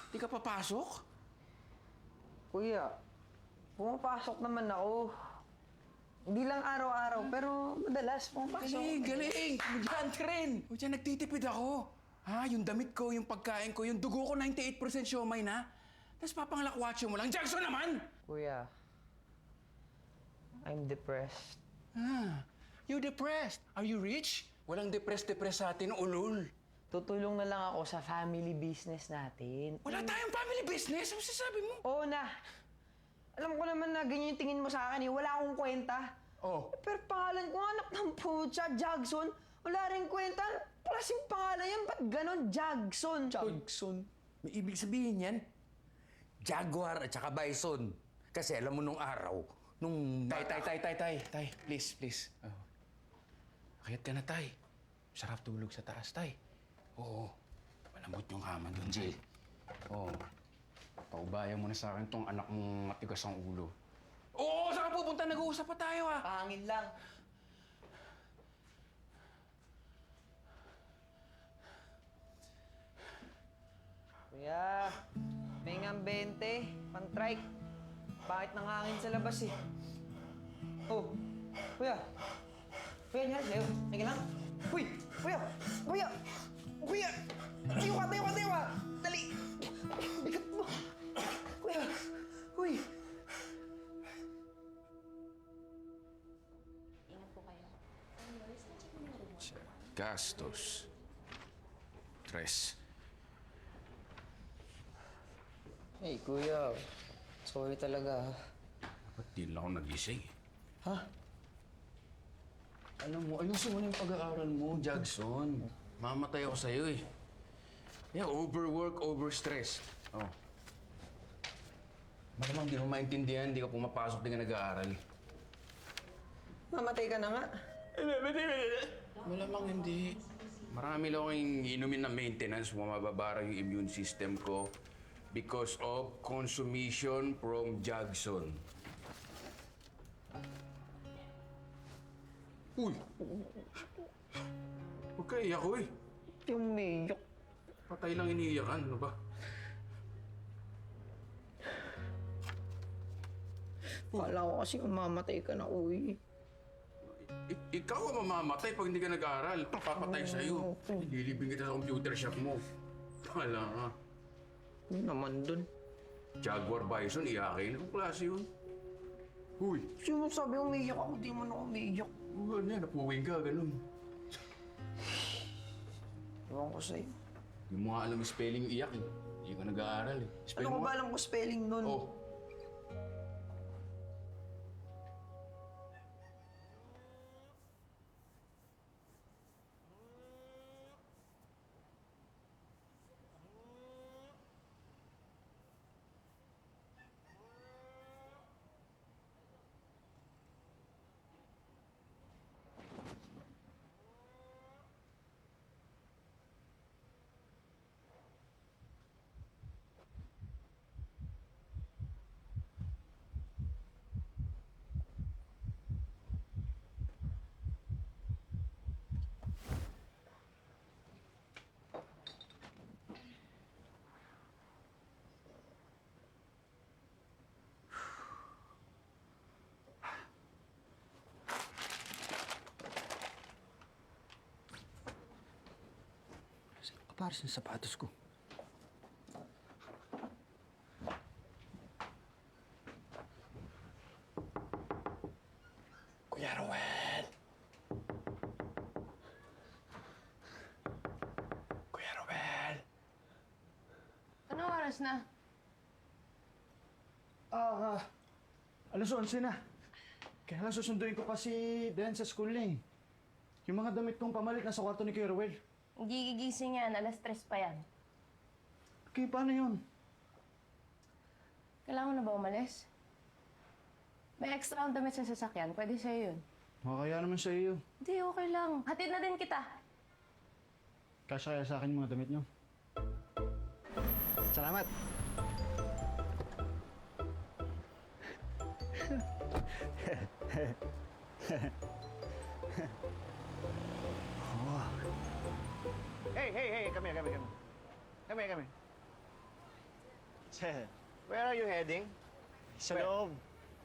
Hindi ka papasok? Kuya, pumapasok naman ako. Hindi lang araw-araw, pero madalas pumapasok. Galing! Diyan ka rin! O diyan, nagtitipid ako. Ha? Yung damit ko, yung pagkain ko, yung dugo ko 98% siomay na. Tapos papanglakwatsyo mo lang. Jackson naman! Kuya, I'm depressed. You depressed? Are you rich? Walang depressed sa atin, ulol. Tutulong na lang ako sa family business natin. Wala tayong family business? Ano sasabi mo? Oo na. Alam ko naman na ganyan yung tingin mo sa akin eh. Wala akong kwenta. Oh. Pero pangalan ko anak ng putya, Jackson. Wala rin kwenta. Klaseng pangalan yan. Ba't ganon, Jackson? Jackson? May ibig sabihin yan, Jaguar at saka Bison. Kasi alam mo nung araw, nung... Tay, please. Oh. Akit ka na, Tay. Sarap tulog sa taas, Tay. Oo. Malambot yung kama doon, Jay. Oo. Paubayan mo na sa akin tong anak mong matigas ang ulo. Oo, saan ka pupunta? Nag-uusap pa tayo, ha? Pangin lang. Kuya, may nga 20, pan-trike. Bakit nangangin sa labas eh? Oh, kuya. Kuya, nangyari sa'yo. May lang. Uy, kuya! Kuya! Kuya! Tayo ka! Dali! Bigat mo! Kuya! Uy! Ingat po kayo. Gastos. Tres. Hey, kuya. Sorry talaga, ha? Ba't di lang ako nagising? Ha? Alam mo, ayusin mo na yung pag-aaral mo, Jackson. Mamatay ako sa'yo eh. Yeah, overwork, overstress. Oh. Malamang di mo maintindihan, di ka pumapasok, di ka nag-aaral. Mamatay ka na nga. Malamang hindi. Marami lang akong inumin na maintenance, mababara yung immune system ko because of consumption from Jackson. Uy! Huwag ka iyak, uy! Yung umiiyak. Patay lang iniiyakan, ano ba? Kala ko kasi mamatay ka na, uy. Ikaw ang mamamatay pag hindi ka nag-aaral. Papatay sa'yo. Ililibing kita sa computer shop mo. Wala nga. Ano naman dun? Jaguar Bison, iyakin. Anong klase yun? Huy! Sino mo sabi umiiyak ako? Di mo na umiiyak. Ano yan? Napuwing ka, ganun. Ewan ko sa'yo. Hindi mo nga alam yung spelling iyak eh. Hindi ka nag-aaral eh. Spell Ano mo ko ba nga. alam ko spelling nun? Oh. Para sa sapatos ko. Kuya Roel! Kuya Roel! Anong oras na? Alas 11 na. Kaya lang susunduin ko kasi Dayan sa school eh. Yung mga damit kong pamalit nasa kwarto ni Kuya Ruel. Hindi gigising yan. 3:00 pa yan. Okay, paano yun? Kailangan mo na ba umalis? May extra akong damit sa sasakyan. Pwede sa'yo yun. Makakaya naman sa iyo. Hindi, okay lang. Hatid na din kita. Kasya sa akin yung mga damit nyo. Salamat! Hey, come here. Where are you heading? Sa loob.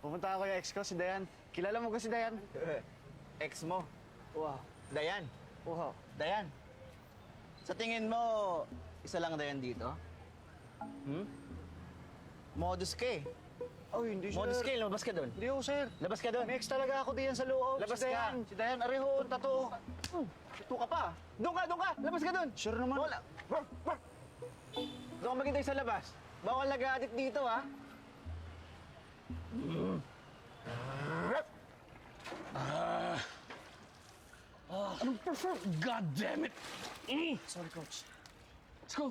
Pupunta ako yung ex ko, si Dayan. Kilala mo ko si Dayan? Ex mo? Wow. Dayan? Wow. Dayan? Sa tingin mo, isa lang Dayan dito? Modus ka eh. Oh, hindi sir. Modus ka eh, labas ka doon. Hindi ako, sir. Labas ka doon. May ex talaga ako diyan sa loob. Labas si Dayan. ka. Si Dayan, areho, tato. Ito ka pa. Doon ka. Labas ka doon. Sure naman. Wala. Doon ka maghintay sa labas. Bawal nag-addict dito, ha? Anong perform? God damn it! Sorry, Coach. Let's go.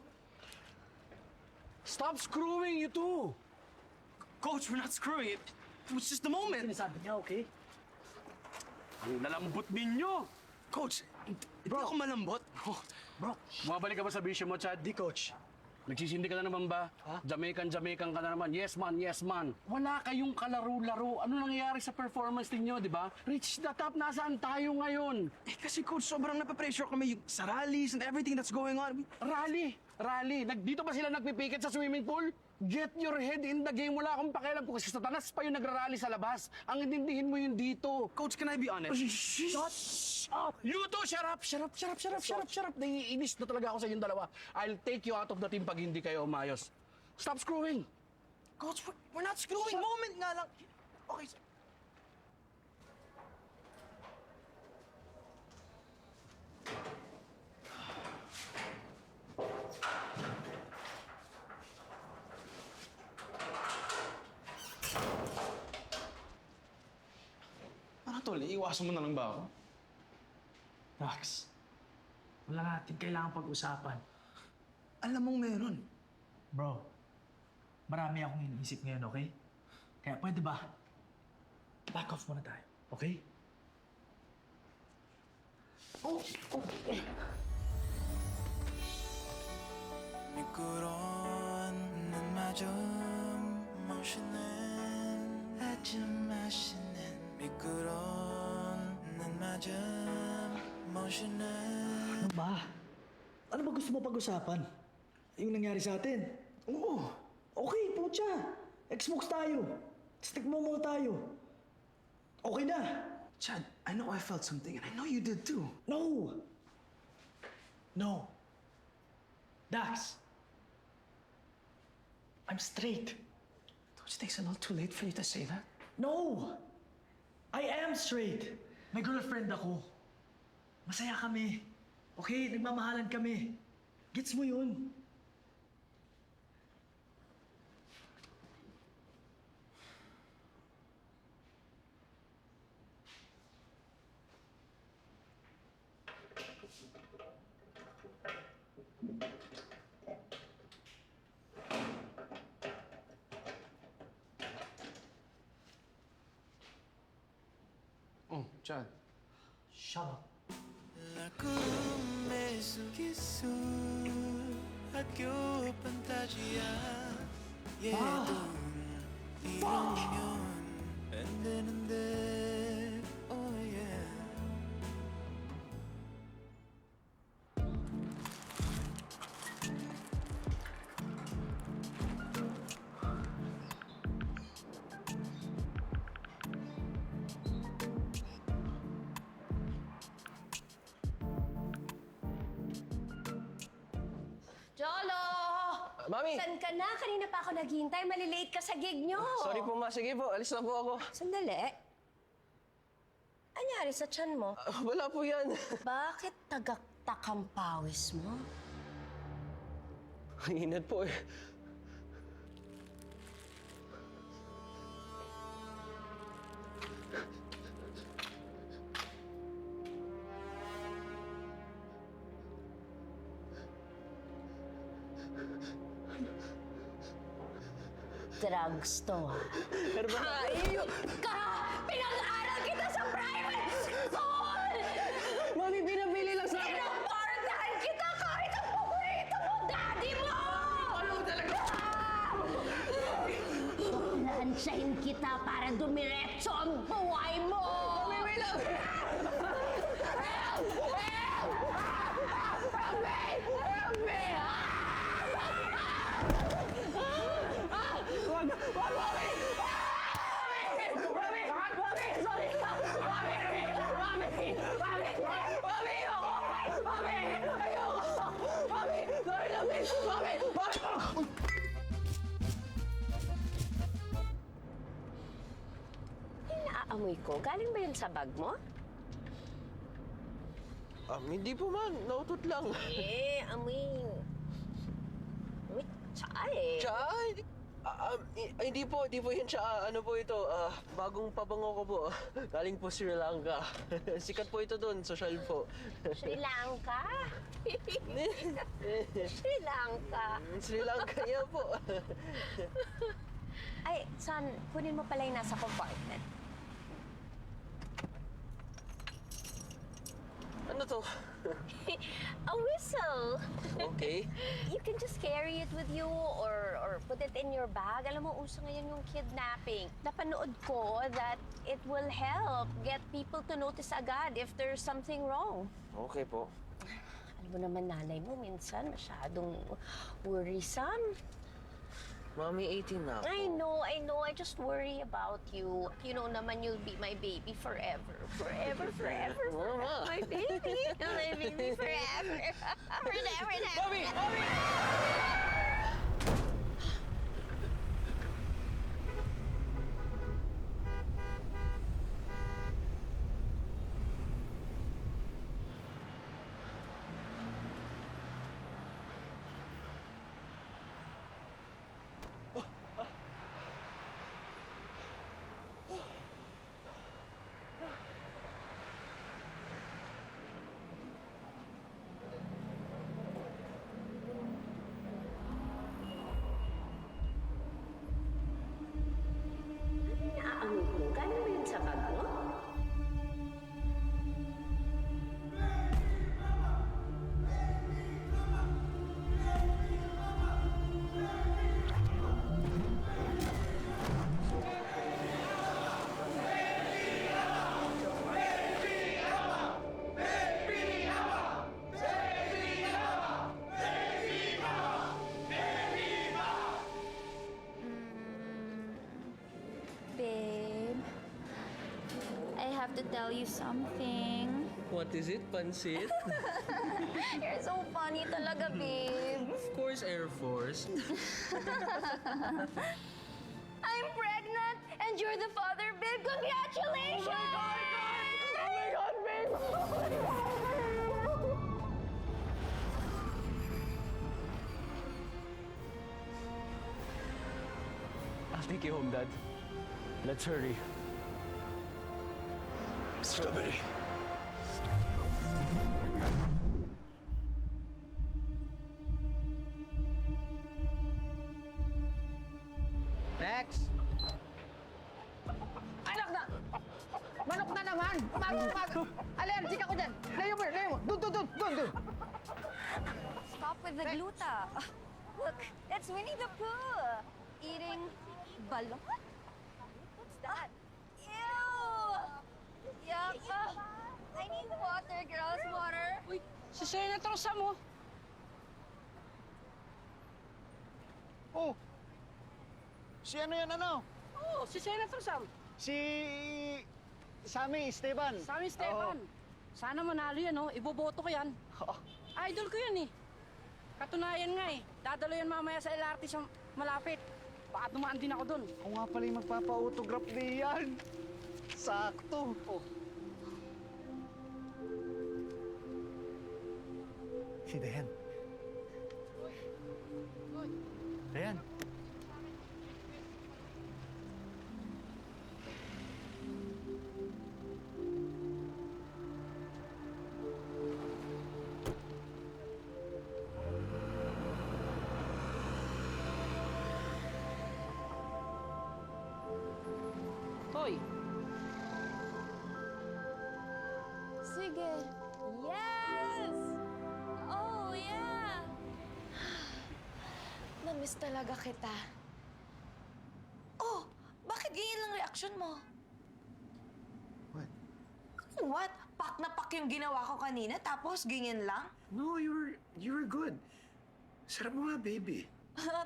Stop screwing, you two! Coach, we're not screwing it. It was just a moment. Sinasabi niya, okay? Ang lalambot ninyo! Coach, hindi ako malambot. Oh, bro, bumabalik ka ba sa bisyo mo, Chad? Di, Coach. Nagsisindi ka na naman ba? Jamaican ka na naman. Yes, man. Wala kayong kalaro-laro. Ano nangyayari sa performance ninyo, di ba? Reach the top, nasaan tayo ngayon? Eh kasi coach, sobrang napapressure kami yung sa rallies and everything that's going on. Rally! Dito ba sila nagpipikit sa swimming pool? Get your head in the game. Wala akong pakialam kung si Satanas pa yung nagrarally sa labas. Ang intindihin mo yun dito. Coach, can I be honest? Shut up! You two, shut up! Naiinis na talaga ako sa inyong dalawa. I'll take you out of the team pag hindi kayo umayos. Stop screwing! Coach, we're not screwing. Moment nga lang. Okay, sir. Ano tol, iiwasan mo na lang ba ako? Dax, wala natin kailangan pag-usapan. Alam mong meron. Bro, marami akong iniisip ngayon, okay? Kaya pwede ba? Back off muna tayo, okay? 미끄러운 눈마저 멈추는 아주 맛있는 미끄러운 눈마저 멈추는 Ano ba? Ano ba gusto mo pag-usapan? Yung nangyari sa atin? Oo. Okay, putya. Xbox tayo. Stick-momo tayo. Okay na. Chad, I know I felt something and I know you did too. No. Dax. I'm straight. Don't you think it's a little too late for you to say that? No! I am straight. May girlfriend ako. Masaya kami. Okay, nagmamahalan kami. Gets mo yun? Oh, Chad. Shut up. 구름의 속에서 학교 판타지야 얘도 이러면 안 되는데 oh yeah Jolo! Mami! Saan ka na? Kanina pa ako naghihintay. Malilate ka sa gig nyo. Sorry po, ma. Sige po, alis na po ako. Sandali. Anyari sa tiyan mo? Wala po yan. Bakit tagaktak ang pawis mo? Ang inat po eh. drugs to. Hayop ka! Pinag-aaral kita sa private school! Mami, pinabili lang sa akin! Sinuportahan kita kahit ang paborito mo, daddy mo! Ano talaga? Lansyahin kita para dumiretso ang buhay mo! Mami, may lang! Inaamoy ko. Galing ba yun sa bag mo? Hindi po man. Nautot lang. Amoy... Amoy tsaa eh. Tsaa? Hindi po yun tsaa. Ano po ito? Bagong pabango ko po. Galing po Sri Lanka. Sikat po ito doon. Social po. Sri Lanka? Sri Lanka? Sri Lanka yan po. Ay, son, kunin mo pala yung nasa compartment. Ano to? A whistle. Okay. You can just carry it with you or put it in your bag. Alam mo, uso ngayon yung kidnapping. Napanood ko that it will help get people to notice agad if there's something wrong. Okay po. Alam mo naman, nanay mo minsan masyadong worrisome. Mami, 18 na ako. I know. I just worry about you. You know naman you'll be my baby forever. Forever. Mama. My baby. My baby forever. Forever. Mami! Inaamoy ko. Galing ba yun sa bag mo? Babe, I have to tell you something. What is it, Pansit? You're so funny talaga, babe. Of course, Air Force. I'm pregnant and you're the father, babe. Congratulations! Oh my God, babe! I'll take you home, Dad. Let's hurry. Strawberry. Next! Anak na! Manok na naman! Allergic ako dyan! Layo mo! Doon! Stop with the gluta. Look, that's Winnie the Pooh eating balot. What's that? Ew! Yuck! I need water, girls. Water. Uy, si Senator Sam, oh. Oh! Si ano yan, ano? Oo, si Senator Sam. Si... Sammy Esteban. Sammy Esteban. Sana manalo yan, oh. Iboboto ko yan. Idol ko yan, eh. Katunayan nga, eh. Dadalo yan mamaya sa LRT sa malapit. Baka dumaan din ako doon. Ako nga pala yung magpapa-autograph diyan. Sakto. Oh. Si Dayan. Dayan. tuloy. Sige. Yes! Oh, yeah! Namiss talaga kita. Oh, bakit ganyan lang reaksyon mo? What? What? Pak na pak yung ginawa ko kanina, tapos ganyan lang? No, you were good. Sarap mo nga, baby.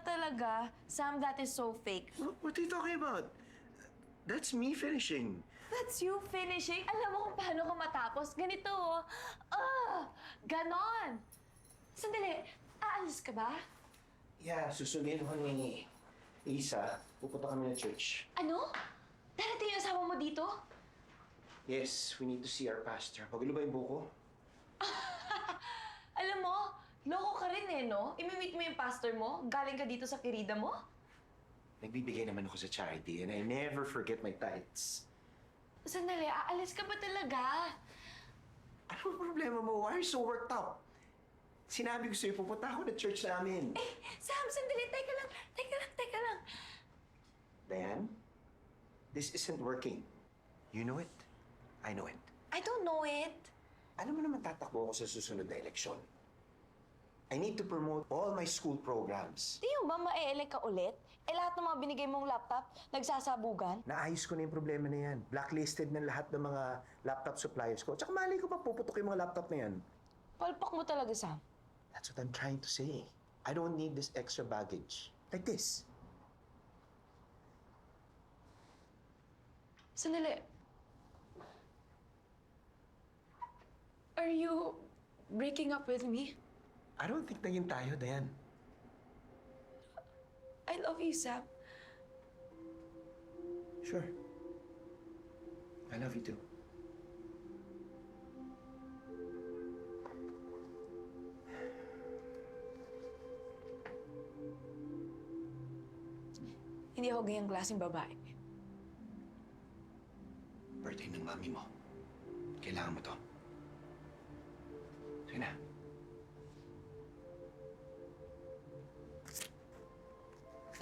Talaga? Sam, that is so fake. What are you talking about? That's me finishing. That's you finishing? Alam mo kung paano ko matapos? Ganito, oh. Ganon! Sandali, aalis ka ba? Yeah, susundin ko ni Isa. Pupunta kami na church. Ano? Darating yung asawa mo dito? Yes, we need to see our pastor. Magulo ba yung buko? Alam mo, loko ka rin eh, no? Imi-meet mo yung pastor mo? Galing ka dito sa kirida mo? Nagbibigay naman ako sa charity and I never forget my tithes. Sandali, aalis ka ba talaga? Anong problema mo? Why are you so worked up? Sinabi ko sa'yo, pupunta ako na church namin. Sam, sandali, teka lang. Diane, this isn't working. You know it. I know it. I don't know it. Alam mo naman tatakbo ako sa susunod na eleksyon. I need to promote all my school programs. Di yung ba ma-elect ka ulit? Lahat ng mga binigay mong laptop, nagsasabugan? Naayos ko na yung problema na yan. Blacklisted ng lahat ng mga laptop suppliers ko. Tsaka mali ko pa puputok yung mga laptop na yan. Palpak mo talaga, Sam. That's what I'm trying to say. I don't need this extra baggage. Like this. Sandali. Are you breaking up with me? I don't think naging tayo, Diane. I love you, Sam. Sure. I love you too. Hindi ako ganyang klaseng babae. Birthday ng mami mo. Kailangan mo to. Sige na.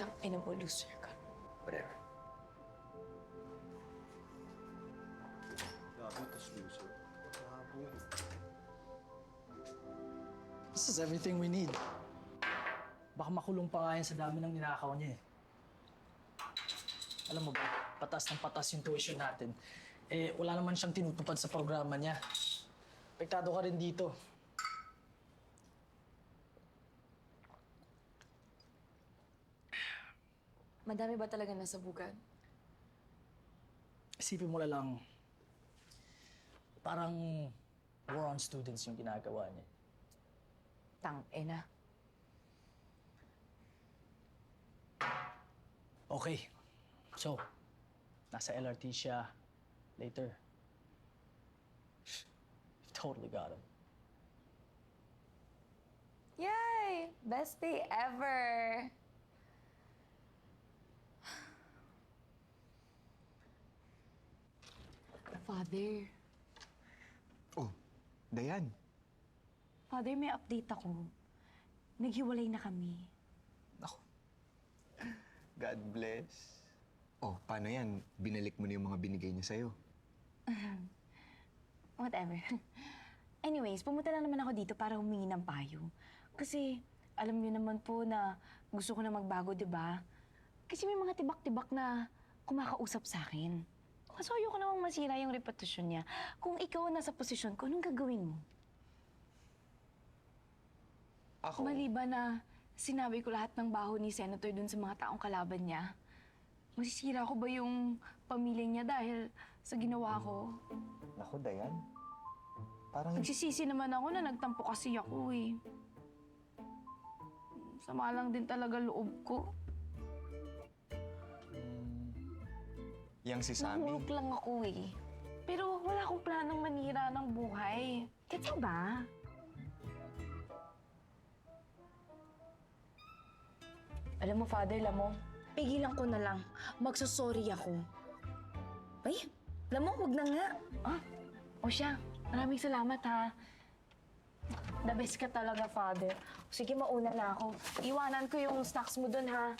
Ang ina mo, loser ka. Whatever. Gabi, tas loser. This is everything we need. Baka makulong pa nga yan sa dami ng ninakaw niya eh. Alam mo ba, patas ng patas yung tuition natin. Eh, wala naman siyang tinutupad sa programa niya. Apektado ka rin dito. Madami ba talaga nasabugan? Isipin mo na lang, parang war on students yung ginagawa niya. Tang-ina. Okay. So, nasa LRT siya later. You've totally got him. Yay! Best day ever! Father. Oh, Dayan. Father, may update ako. Naghiwalay na kami. God bless. Oh, paano yan? Binalik mo na yung mga binigay niya sa'yo. Whatever. Anyways, pumunta lang naman ako dito para humingi ng payo. Kasi alam niyo naman po na gusto ko na magbago, di ba? Kasi may mga tibak-tibak na kumakausap sa akin. Kaso ayoko namang masira yung reputasyon niya. Kung ikaw nasa posisyon ko, anong gagawin mo? Ako? Maliban na sinabi ko lahat ng baho ni Senator dun sa mga taong kalaban niya, masisira ko ba yung pamilya niya dahil sa ginawa ko? Naku, Dayan. Parang... Nagsisisi naman ako na nagtampo kasi ako eh. Sama lang din talaga loob ko. Yang si Sammy. Nahulog lang ako eh. Pero wala akong planong manira ng buhay. Gets mo ba? Alam mo, Father, pigilan ko na lang. Magsasorry ako. Ay, alam mo, huwag na nga. O siya, maraming salamat ha. The best ka talaga, Father. Sige, mauna na ako. Iwanan ko yung snacks mo dun, ha?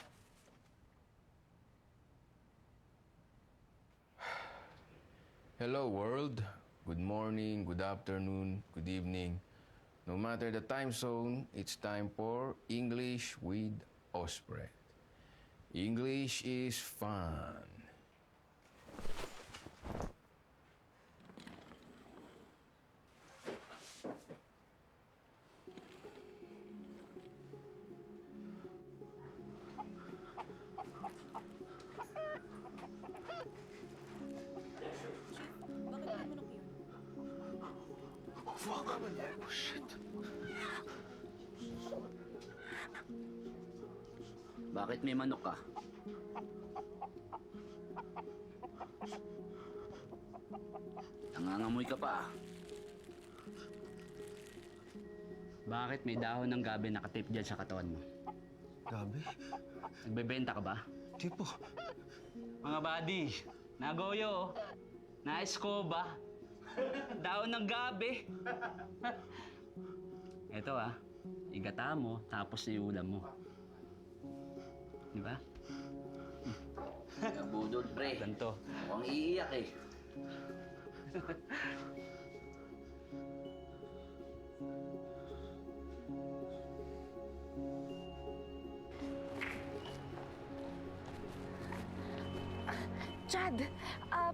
Hello, world. Good morning, good afternoon, good evening. No matter the time zone, it's time for English with Osprecht. English is fun. Oh, shit. Bakit may manok ka? Nangangamoy ka pa. Bakit may dahon ng gabi nakatip dyan sa katawan mo? Gabi? Nagbebenta ka ba? Di po. Mga buddy, nagoyo, na-escoba, dahon ng gabi. Ito igata mo, tapos iulam mo. Di ba? Nabudol, pre. Ganto. Mukhang iiyak eh. Chad,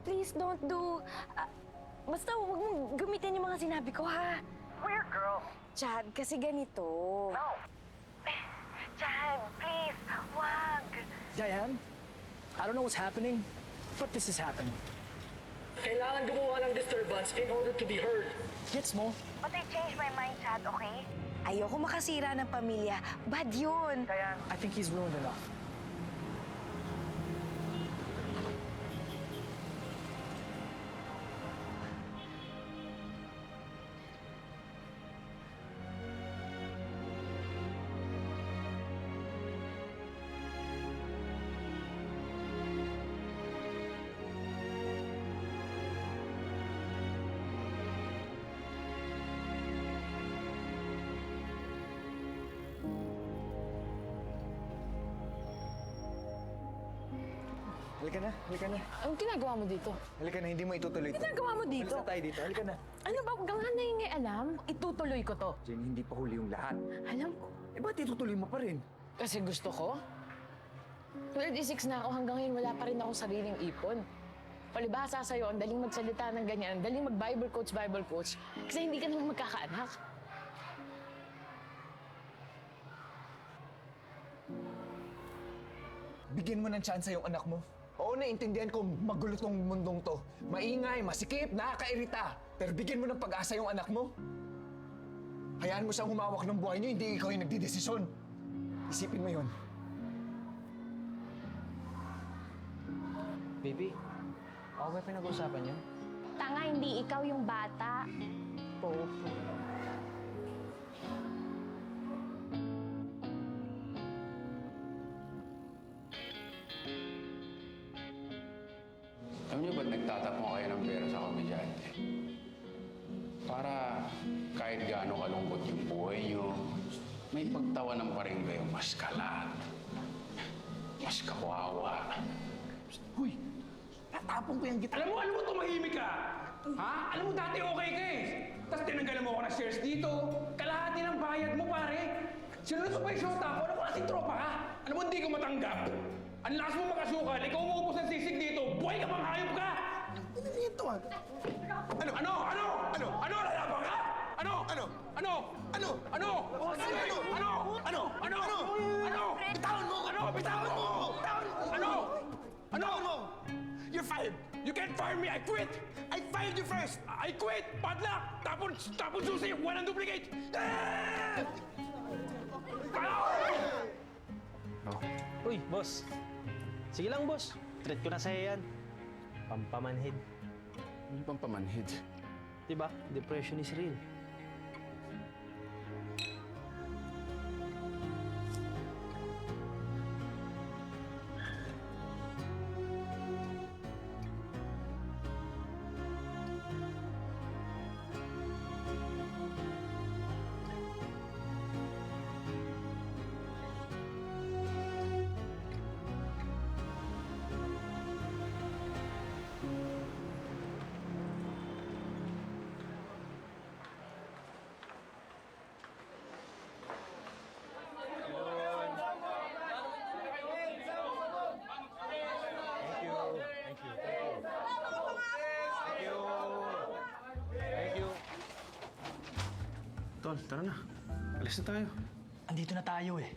please don't do... basta huwag mong gamitin yung mga sinabi ko, ha? Weird girl. Chad, kasi ganito. No. Chad, please, wag. Diane, I don't know what's happening, but this is happening. Kailangan gumawa ng disturbance in order to be heard. Gets mo? But I changed my mind, Chad, okay? Ayoko makasira ng pamilya. Bad yun. I think he's ruined enough. Halika na. Anong ginagawa mo dito? Halika na, hindi mo itutuloy Anong ginagawa mo dito? Alis na tayo dito, halika na. Ano ba? Huwag kang hanayin alam. Itutuloy ko to. Jenny, hindi pa huli yung lahat. Alam ko. Eh, ba't itutuloy mo pa rin? Kasi gusto ko. 26 na ako, hanggang ngayon wala pa rin akong sariling ipon. Palibhasa sa'yo, ang daling magsalita ng ganyan, ang daling mag-Bible quotes. Kasi hindi ka naman magkakaanak. Bigyan mo ng tsansa yung anak mo. Oo, naiintindihan ko magulo tong mundong to. Maingay, masikip, nakakairita. Pero bigyan mo ng pag-asa yung anak mo. Hayaan mo siyang humawak ng buhay niyo, hindi ikaw yung nagdidesisyon. Isipin mo yun. Baby, ako ba pinag-uusapan niyo? Tanga, hindi ikaw yung bata. Alam niyo ba't nagtatapon kayo ng pera sa komedyante? Para kahit gaano kalungkot yung buhay niyo, may pagtawanan pa rin kayo mas kalat, mas kawawa. Huy! Natapong ko yung gitara. Alam mo, tumahimik ka! Ha? Alam mo, dati okay ka eh. Tapos tinanggalan mo ako ng shares dito. Kalahati ng bayad mo, pare. Sinunod mo pa yung shota ko. Ano ko kasing tropa ka? Alam mo, hindi ko matanggap. Ang lakas mo makasukal. Ikaw umuupos ng sisig dito. Buhay ka bang hayop ka? Ano nito ah? Ano? Lalabang ka? Ano? Bitawan mo! Bitawan mo! Bitawan mo! You're fired! You can't fire me! I quit! I fired you first! I quit! Bad luck! Tapon susi! Walang duplicate! Uy, boss. Sige lang, boss. Treat ko na sa'yo yan. Pampamanhid. Ano bang pamanhid? Diba? Depression is real. Tol, tara na. Alis na tayo. Andito na tayo eh.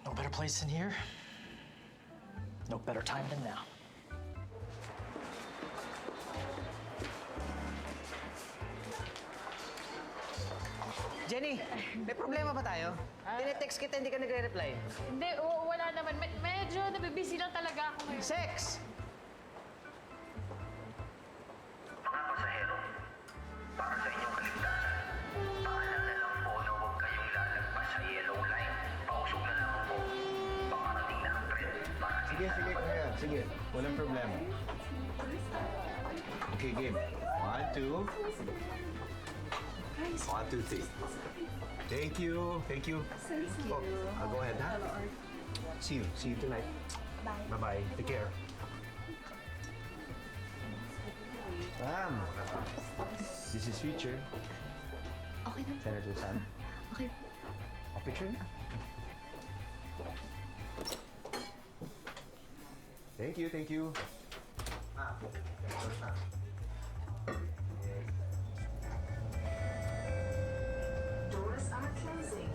No better place than here. No better time than now. Jenny, may problema ba tayo? Tinetext kita, hindi ka nagre-reply. Hindi, wala naman. Medyo nabibisi lang talaga ako ngayon. Sex! Mga pasahero, para sa inyong kaligtasan, paalam na lang po na huwag kayong lalagpas sa yellow line. Pausog na lang po. Pakarating na ang tren para sa Sige, kuya. Sige, walang problema. Okay, game. 1, 2. 1, 2, 3. Thank you. Thank you. Oh, I'll go ahead, ha? See you tonight. Bye. Bye-bye. Take care. This is future. Okay na. Senator San. Okay. A picture na. Thank you. Doors are closing.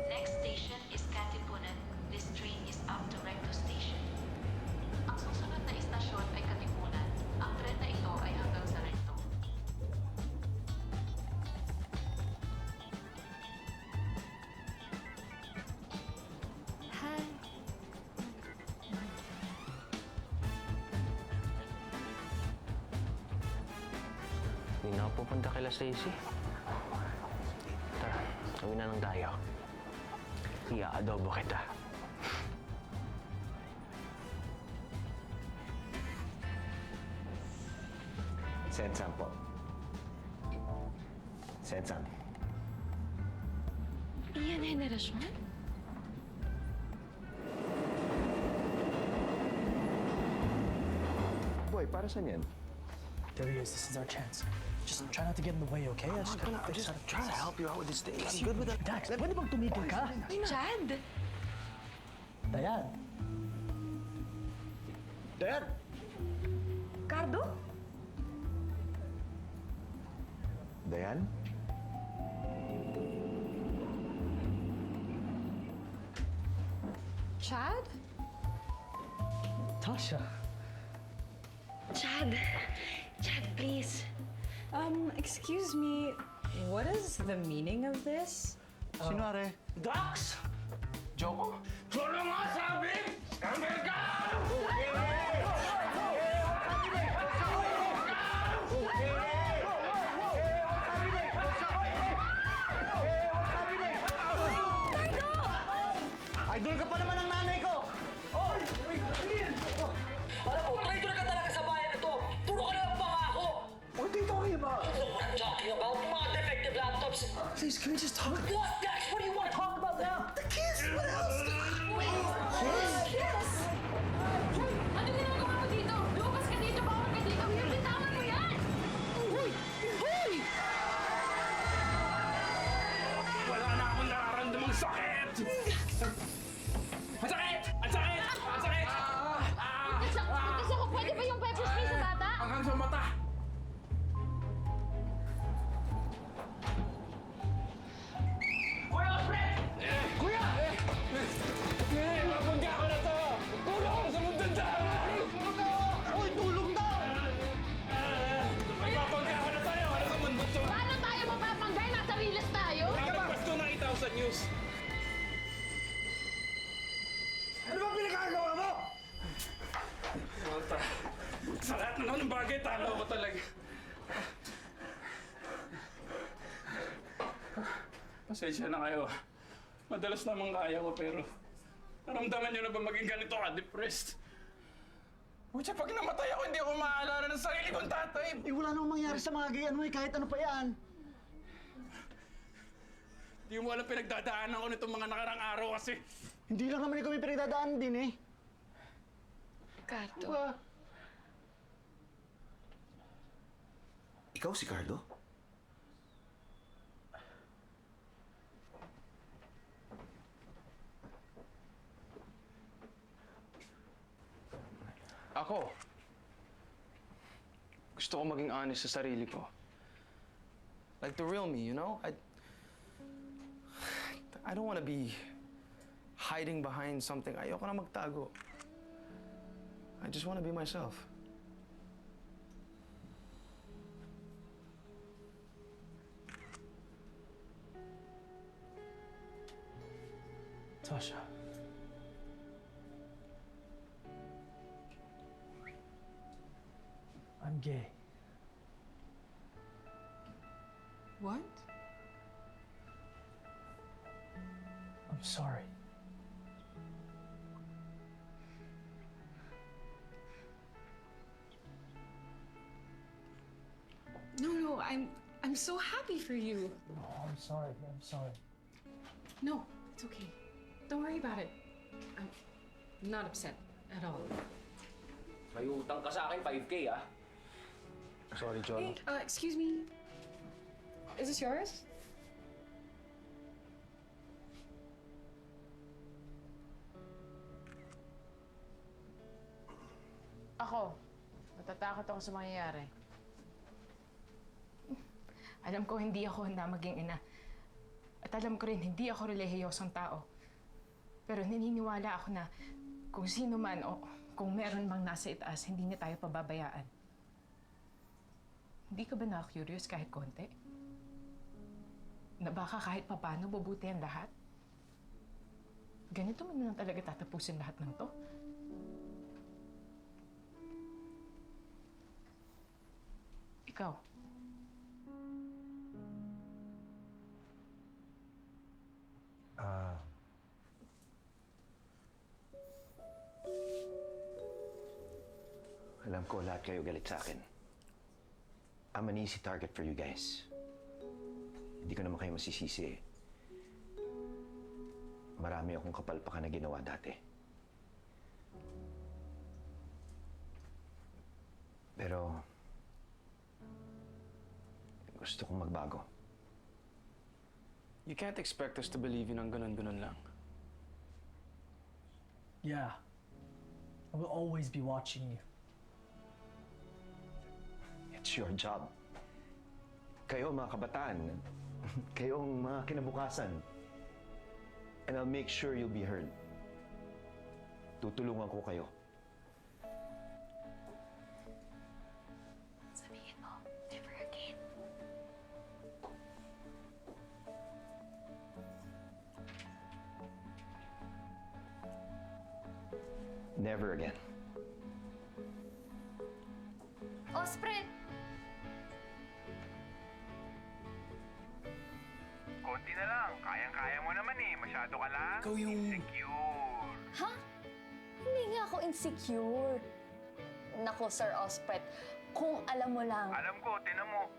Next station is Katipunan. This train is out to Recto Station. Ang susunod na istasyon ay Katipunan. Ang tren na ito ay hanggang sa Recto. Hi. Hindi na ako pupunta kay Stacy. Tara, gawin na lang tayo. Ia-adobo kita. Sensan po. Sensan. Iyan henerasyon? Boy, para saan yan? There he is. This is our chance. Just try not to get in the way, okay? I just gotta fix that. Trying to help you out with this day. I'm good with that. Dax, pwede bang tumigil ka? Chad! Dayan. Dayan! Cardo? Dayan? Chad? Tasha. Chad, please. Excuse me, what is the meaning of this? Sino are? Dax! Joko? Tulong nga sabi! Amerika! Idol ka pa naman ng nanay ko! Oy! Alam mo, traitor ka talaga sa bayan na to! Puro ka naman pangako! What are you talking about? I'm talking about mga defective laptops! Please, can we just talk? What, Dax? What do you want to talk about now? The kids! What else? Kids? Ano ginagawa mo dito? Lumabas ka dito, bawal ka dito. Bitawan mo yan! Hoy! Hoy! Wala na akong nararamdamang sakit! Ang sakit! Ang sakit! Ang sakit! Buntis ako, pwede ba yung pepper spray sa bata? Hanggang sa mata! Kuya Alfred! Kuya! Mapagka ko na to! Tulong ako sa mundang daan! Uy, tulong daw! Mapagka ko na tayo! Ano sa mundo to? Paano tayo mapapanggay? Nasa riles tayo? Nalagpas ko ng 8,000 news! Ano ba pinagagawa mo? Malta, sa lahat ng bagay, talo ko talaga. Pasensya na kayo. Madalas namang kaya ko, pero naramdaman niyo na ba maging ganito ka, depressed? Pucha, pag namatay ako, hindi ako maaalala ng sarili kong tatay. Eh, wala namang mangyari sa mga gayan mo eh, kahit ano pa yan. Hindi mo alam pinagdadaanan ko nitong mga nakarang araw kasi. Hindi lang naman ikaw may pinagdadaan din eh. Cardo. Diba? Ikaw si Carlo? Ako, gusto ko maging honest sa sarili ko. Like the real me, you know? I don't want to be hiding behind something. Ayoko na magtago. I just want to be myself. Tasha. I'm gay. What? I'm sorry. No, I'm so happy for you. No, I'm sorry. I'm sorry. No, it's okay. Don't worry about it. I'm not upset at all. May utang ka sa akin, 5K ah. Sorry, Hey, excuse me. Is this yours? Ako, natatakot ako sa mangyayari. Alam ko hindi ako handa maging ina. At alam ko rin, hindi ako relihiyosong tao. Pero naniniwala ako na kung sino man o kung meron mang nasa itaas, hindi niya tayo pababayaan. Hindi ka ba na-curious kahit konti? Na baka kahit papano mabuti ang lahat? Ganito mo na lang talaga tatapusin lahat ng to? Ikaw? Alam ko lahat kayo galit sa akin. I'm an easy target for you guys. Hindi ko naman kayo masisisi. Marami akong kapalpakan na ginawa dati. Pero gusto kong magbago. You can't expect us to believe yun ang ganun-ganun lang. Yeah. I will always be watching you. It's your job. Kayo, mga kabataan. Kayo ang mga kinabukasan. And I'll make sure you'll be heard. Tutulungan ko kayo. Sabihin mo, never again. Never again. Ospre! Konti na lang. Kayang-kaya mo naman eh. Masyado ka lang. Ikaw yung... Insecure. Ha? Hindi nga ako insecure. Nako, Sir Ospret, kung alam mo lang, Alam ko, tinan mo.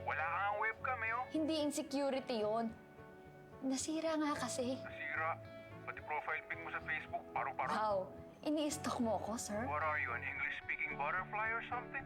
Wala kang ang webcam eh, oh. hindi insecurity yon. Nasira nga kasi. Nasira. Pati profile pic mo sa Facebook, paru-paro. Wow, ini-stalk mo ako, sir? What are you, an English-speaking butterfly or something?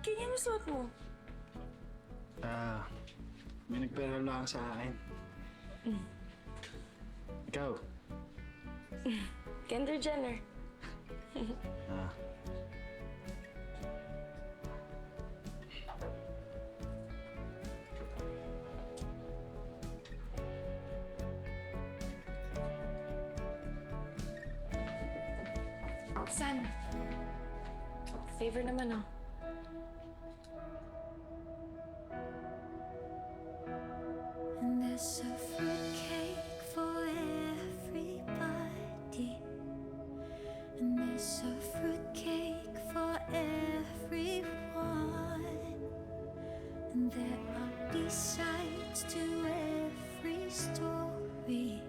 Ganyan yung suot mo. May nagpera lang sa akin. Ikaw? Kendall Jenner. San? Favor naman, oh. And there's a fruitcake for everybody. And there's a fruitcake for everyone. And there are B-sides to every story.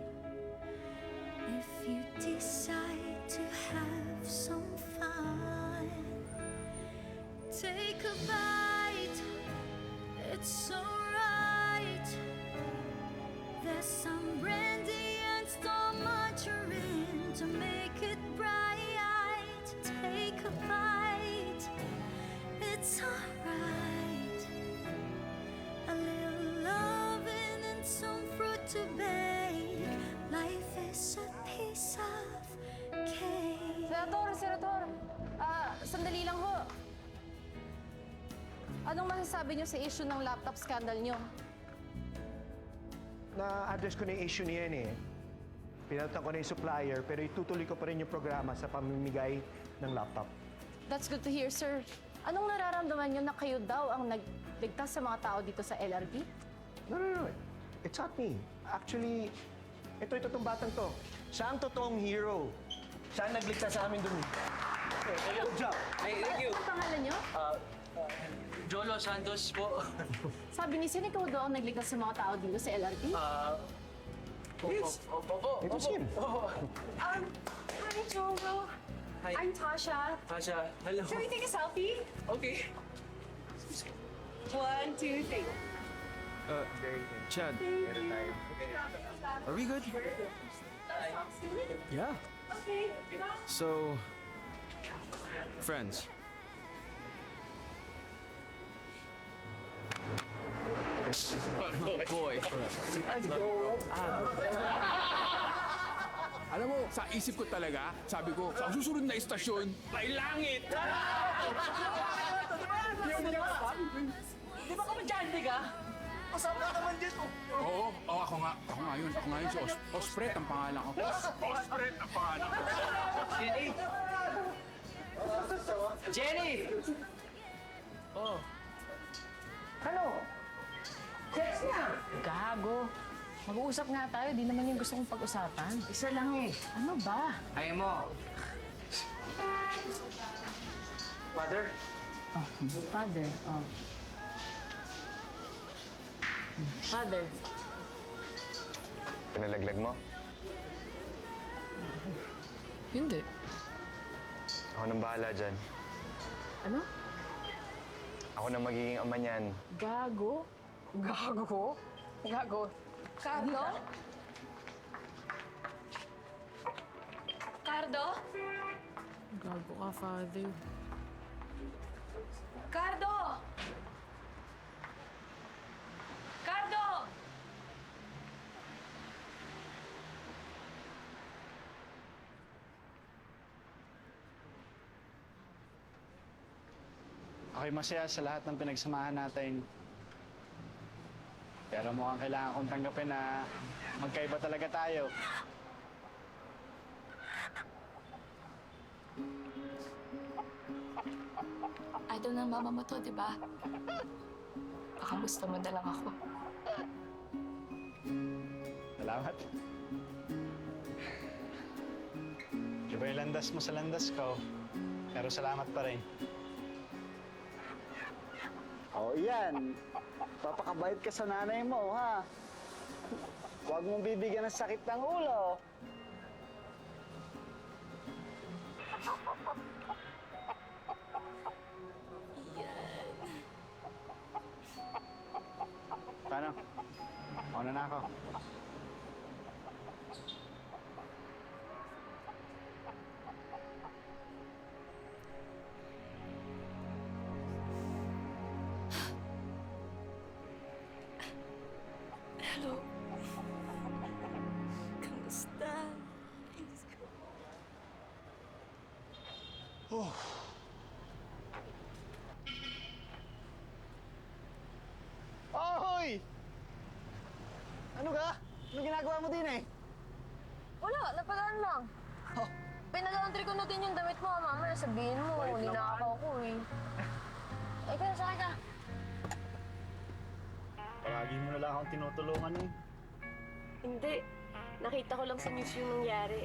If you decide to have some fun, take a bite. It's alright. Anong masasabi niyo sa issue ng laptop scandal niyo? Na-address ko na yung issue niyan eh. Pinalitan ko na yung supplier, pero itutuloy ko pa rin yung programa sa pamimigay ng laptop. That's good to hear, sir. Anong nararamdaman niyo na kayo daw ang nagligtas sa mga tao dito sa LRT? No. It's not me. Actually, itong batang to. Siya ang totoong hero. Siya ang nagligtas sa amin dun. Good job. Hey, thank you. Ano pangalan niyo? Jolo Santos po. Sabi ni Sin, ikaw daw ang nagligtas sa mga tao dito sa LRT? Opo. It was him. Hi, Jolo. Hi. I'm Tasha. Tasha, hello. Can we take a selfie? Okay. 1, 2, 3. Chad, are we good? Yeah. Okay. So, friends. Boy. Alam mo, sa isip ko talaga, sabi ko, sa susunod na istasyon, may langit! Di ba komedyante ka? Kasama ka naman dito. Oo, ako nga yun. Ako nga yun si Ospret ang pangalan ko. Ospret ang pangalan ko. Jenny! Oh. Ano? Text na! Gago. Mag-uusap nga tayo. Di naman yung gusto kong pag-usapan. Isa lang eh. Ano ba? Ay mo. Mother? Oh, father. Oh. Father. Pinalaglag mo? Hindi. Ako nang bahala dyan. Ano? Ako na magiging ama niyan. Gago? Gago? Gago. Cardo? Cardo? Gago ka, father. Cardo! Cardo! Ako'y masaya sa lahat ng pinagsamahan natin. Pero mukhang kailangan kong tanggapin na magkaiba talaga tayo. Idol ng mama mo to, di ba? Baka gusto mo na lang ako. Salamat. Iba yung landas mo sa landas ko. Pero salamat pa rin. Oh, yan. Papakabait ka sa nanay mo, ha? Huwag mong bibigyan ng sakit ng ulo. Paano? Mauna na ako. Hello. Kamusta? Oh. Hoy! Ano ka? Ano ginagawa mo din eh? Wala, napadaan lang. Pinag-laundry ko na din yung damit mo. Mamaya sabihin mo, ninakaw ko eh. Ay, kaya sakay ka. Palagi mo na lang akong tinutulungan eh. Hindi. Nakita ko lang sa news yung nangyari.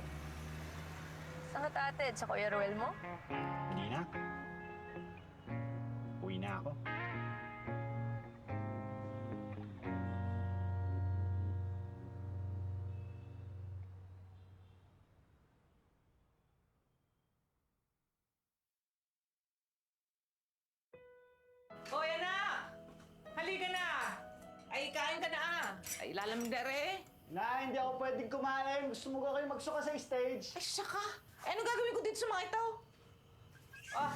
Saan ka tatid? Sa Kuya Ruel mo? Hindi na. Uwi na ako. Hoy, anak! Halika na! Ay, kain ka na ah! Ay, lalamig na rin. Na, hindi ako pwedeng kumain. Gusto mo ko kayo magsuka sa stage? Ay, saka! Eh, anong gagawin ko dito sa mga ito? Oh,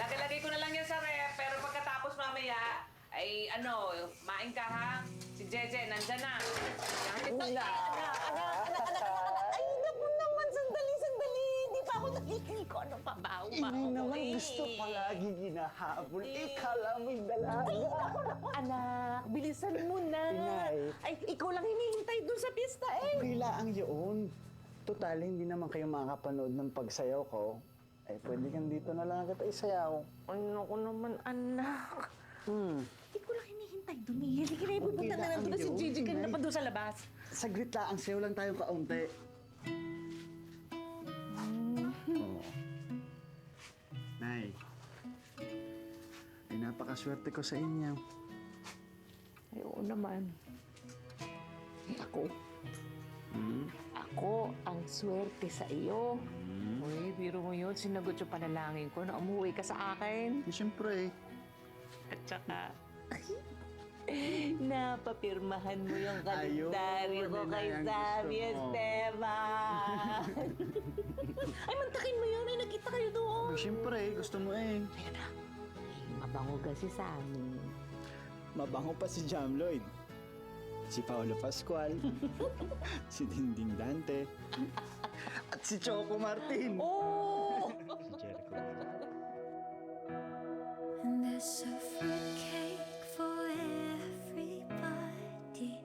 lagay-lagay ko na lang yan sa ref, pero pagkatapos mamaya, ay ano, main ka ha? Si Jeje, nandyan na. Anak! Ay, naku naman, sandali! Hindi pa ako Hindi ko ano pa ba? Inay naman gusto palagi ginahabol. Ikala mo'y dalaga. Ay, naku, anak. Bilisan mo na. Inay. Ay, ikaw lang hinihintay dun sa pista eh. Okay lang yun. Total, hindi naman kayo makakapanood ng pagsayaw ko. Eh, pwede kang dito na lang kita isayaw. Ay, naku naman, anak. Hindi ko lang hinihintay dun eh. Hindi ka na Okay ipupunta na lang lang doon si yun, Gigi ka na Inay. pa doon sa labas. Saglit lang, sayaw lang tayong kaunti. Oo. Nay, ay napakaswerte ko sa inyo. Ay, oo naman. Ako? Hmm? Ako ang swerte sa iyo. Uy, biro mo yun. Sinagot yung panalangin ko na umuwi ka sa akin. Siyempre. At saka, napapirmahan mo yung kalendaryo ko kay yun ang Sammy gusto mo. Esteban. Ay, mantakin mo yun. Ay, nakita kayo doon. Siyempre, gusto mo eh. Mabango ka si Sammy. Mabango pa si Jam Lloyd. Si Paolo Pascual. Si Dingding Dante. At si Choco Martin. Oh! Si Jericho. And there's a fruitcake for everybody.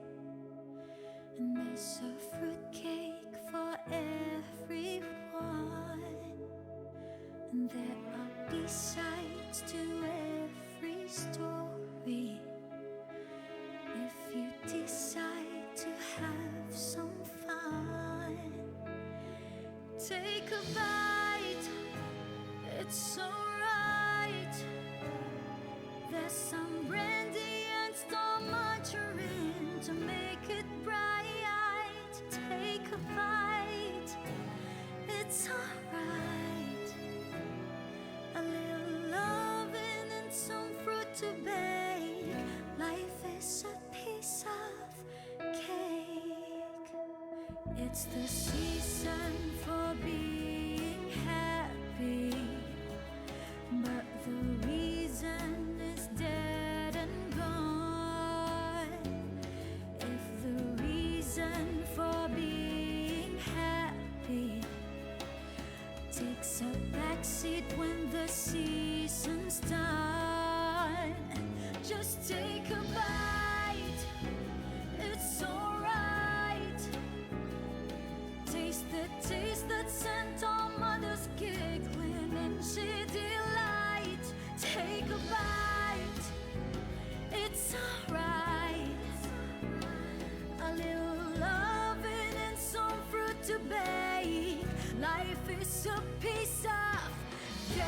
And there's a fruitcake for everyone. And there are B-sides to every story. If you decide to have some fun, take a bite. It's alright. There's some brandy and star margarine to make it bright. Take a bite. It's alright. A little loving and some fruit to bake. Life is a piece of cake. It's the season for being happy, but the reason is dead and gone. If the reason for being happy takes a backseat when the season's done, just take a bite. It's alright. Taste the taste that sent our mothers giggling and she delight. Take a bite. It's alright. A little loving and some fruit to bake. Life is a piece of cake.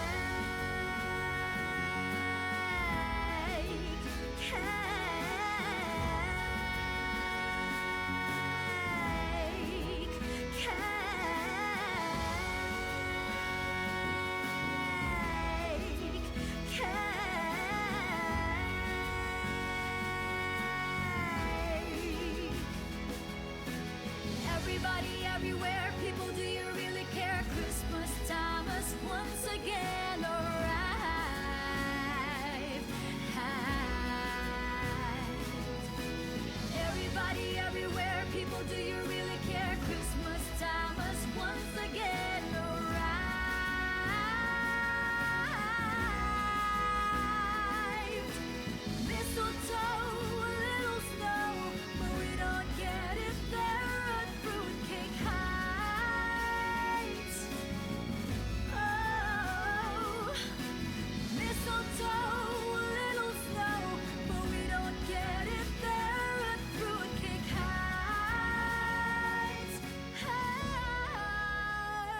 Everybody, everywhere, people, do you really care? Christmas time has once again arrived. Everybody, everywhere, people, do you really care? Christmas time has once again arrived. Mistletoe, a little snow, but we don't get it there at Fruitcake Heights. Oh, mistletoe, a little snow, but we don't get it there at Fruitcake Heights.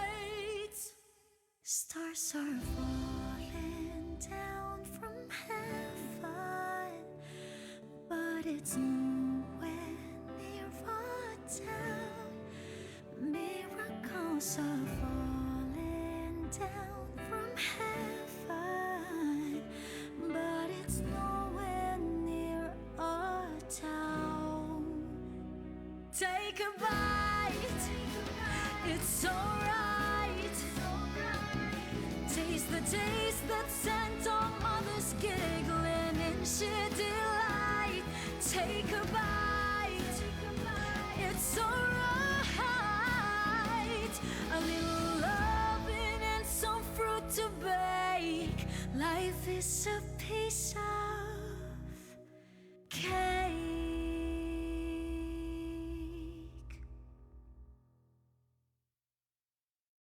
Heights. Stars are falling down from heaven, but it's nowhere near our town. Miracles are falling down from heaven, but it's nowhere near our town. Take a bite. It's alright. Taste the taste that sent our mothers giggling in sheer delight. Take a bite. It's alright. A little loving and is a piece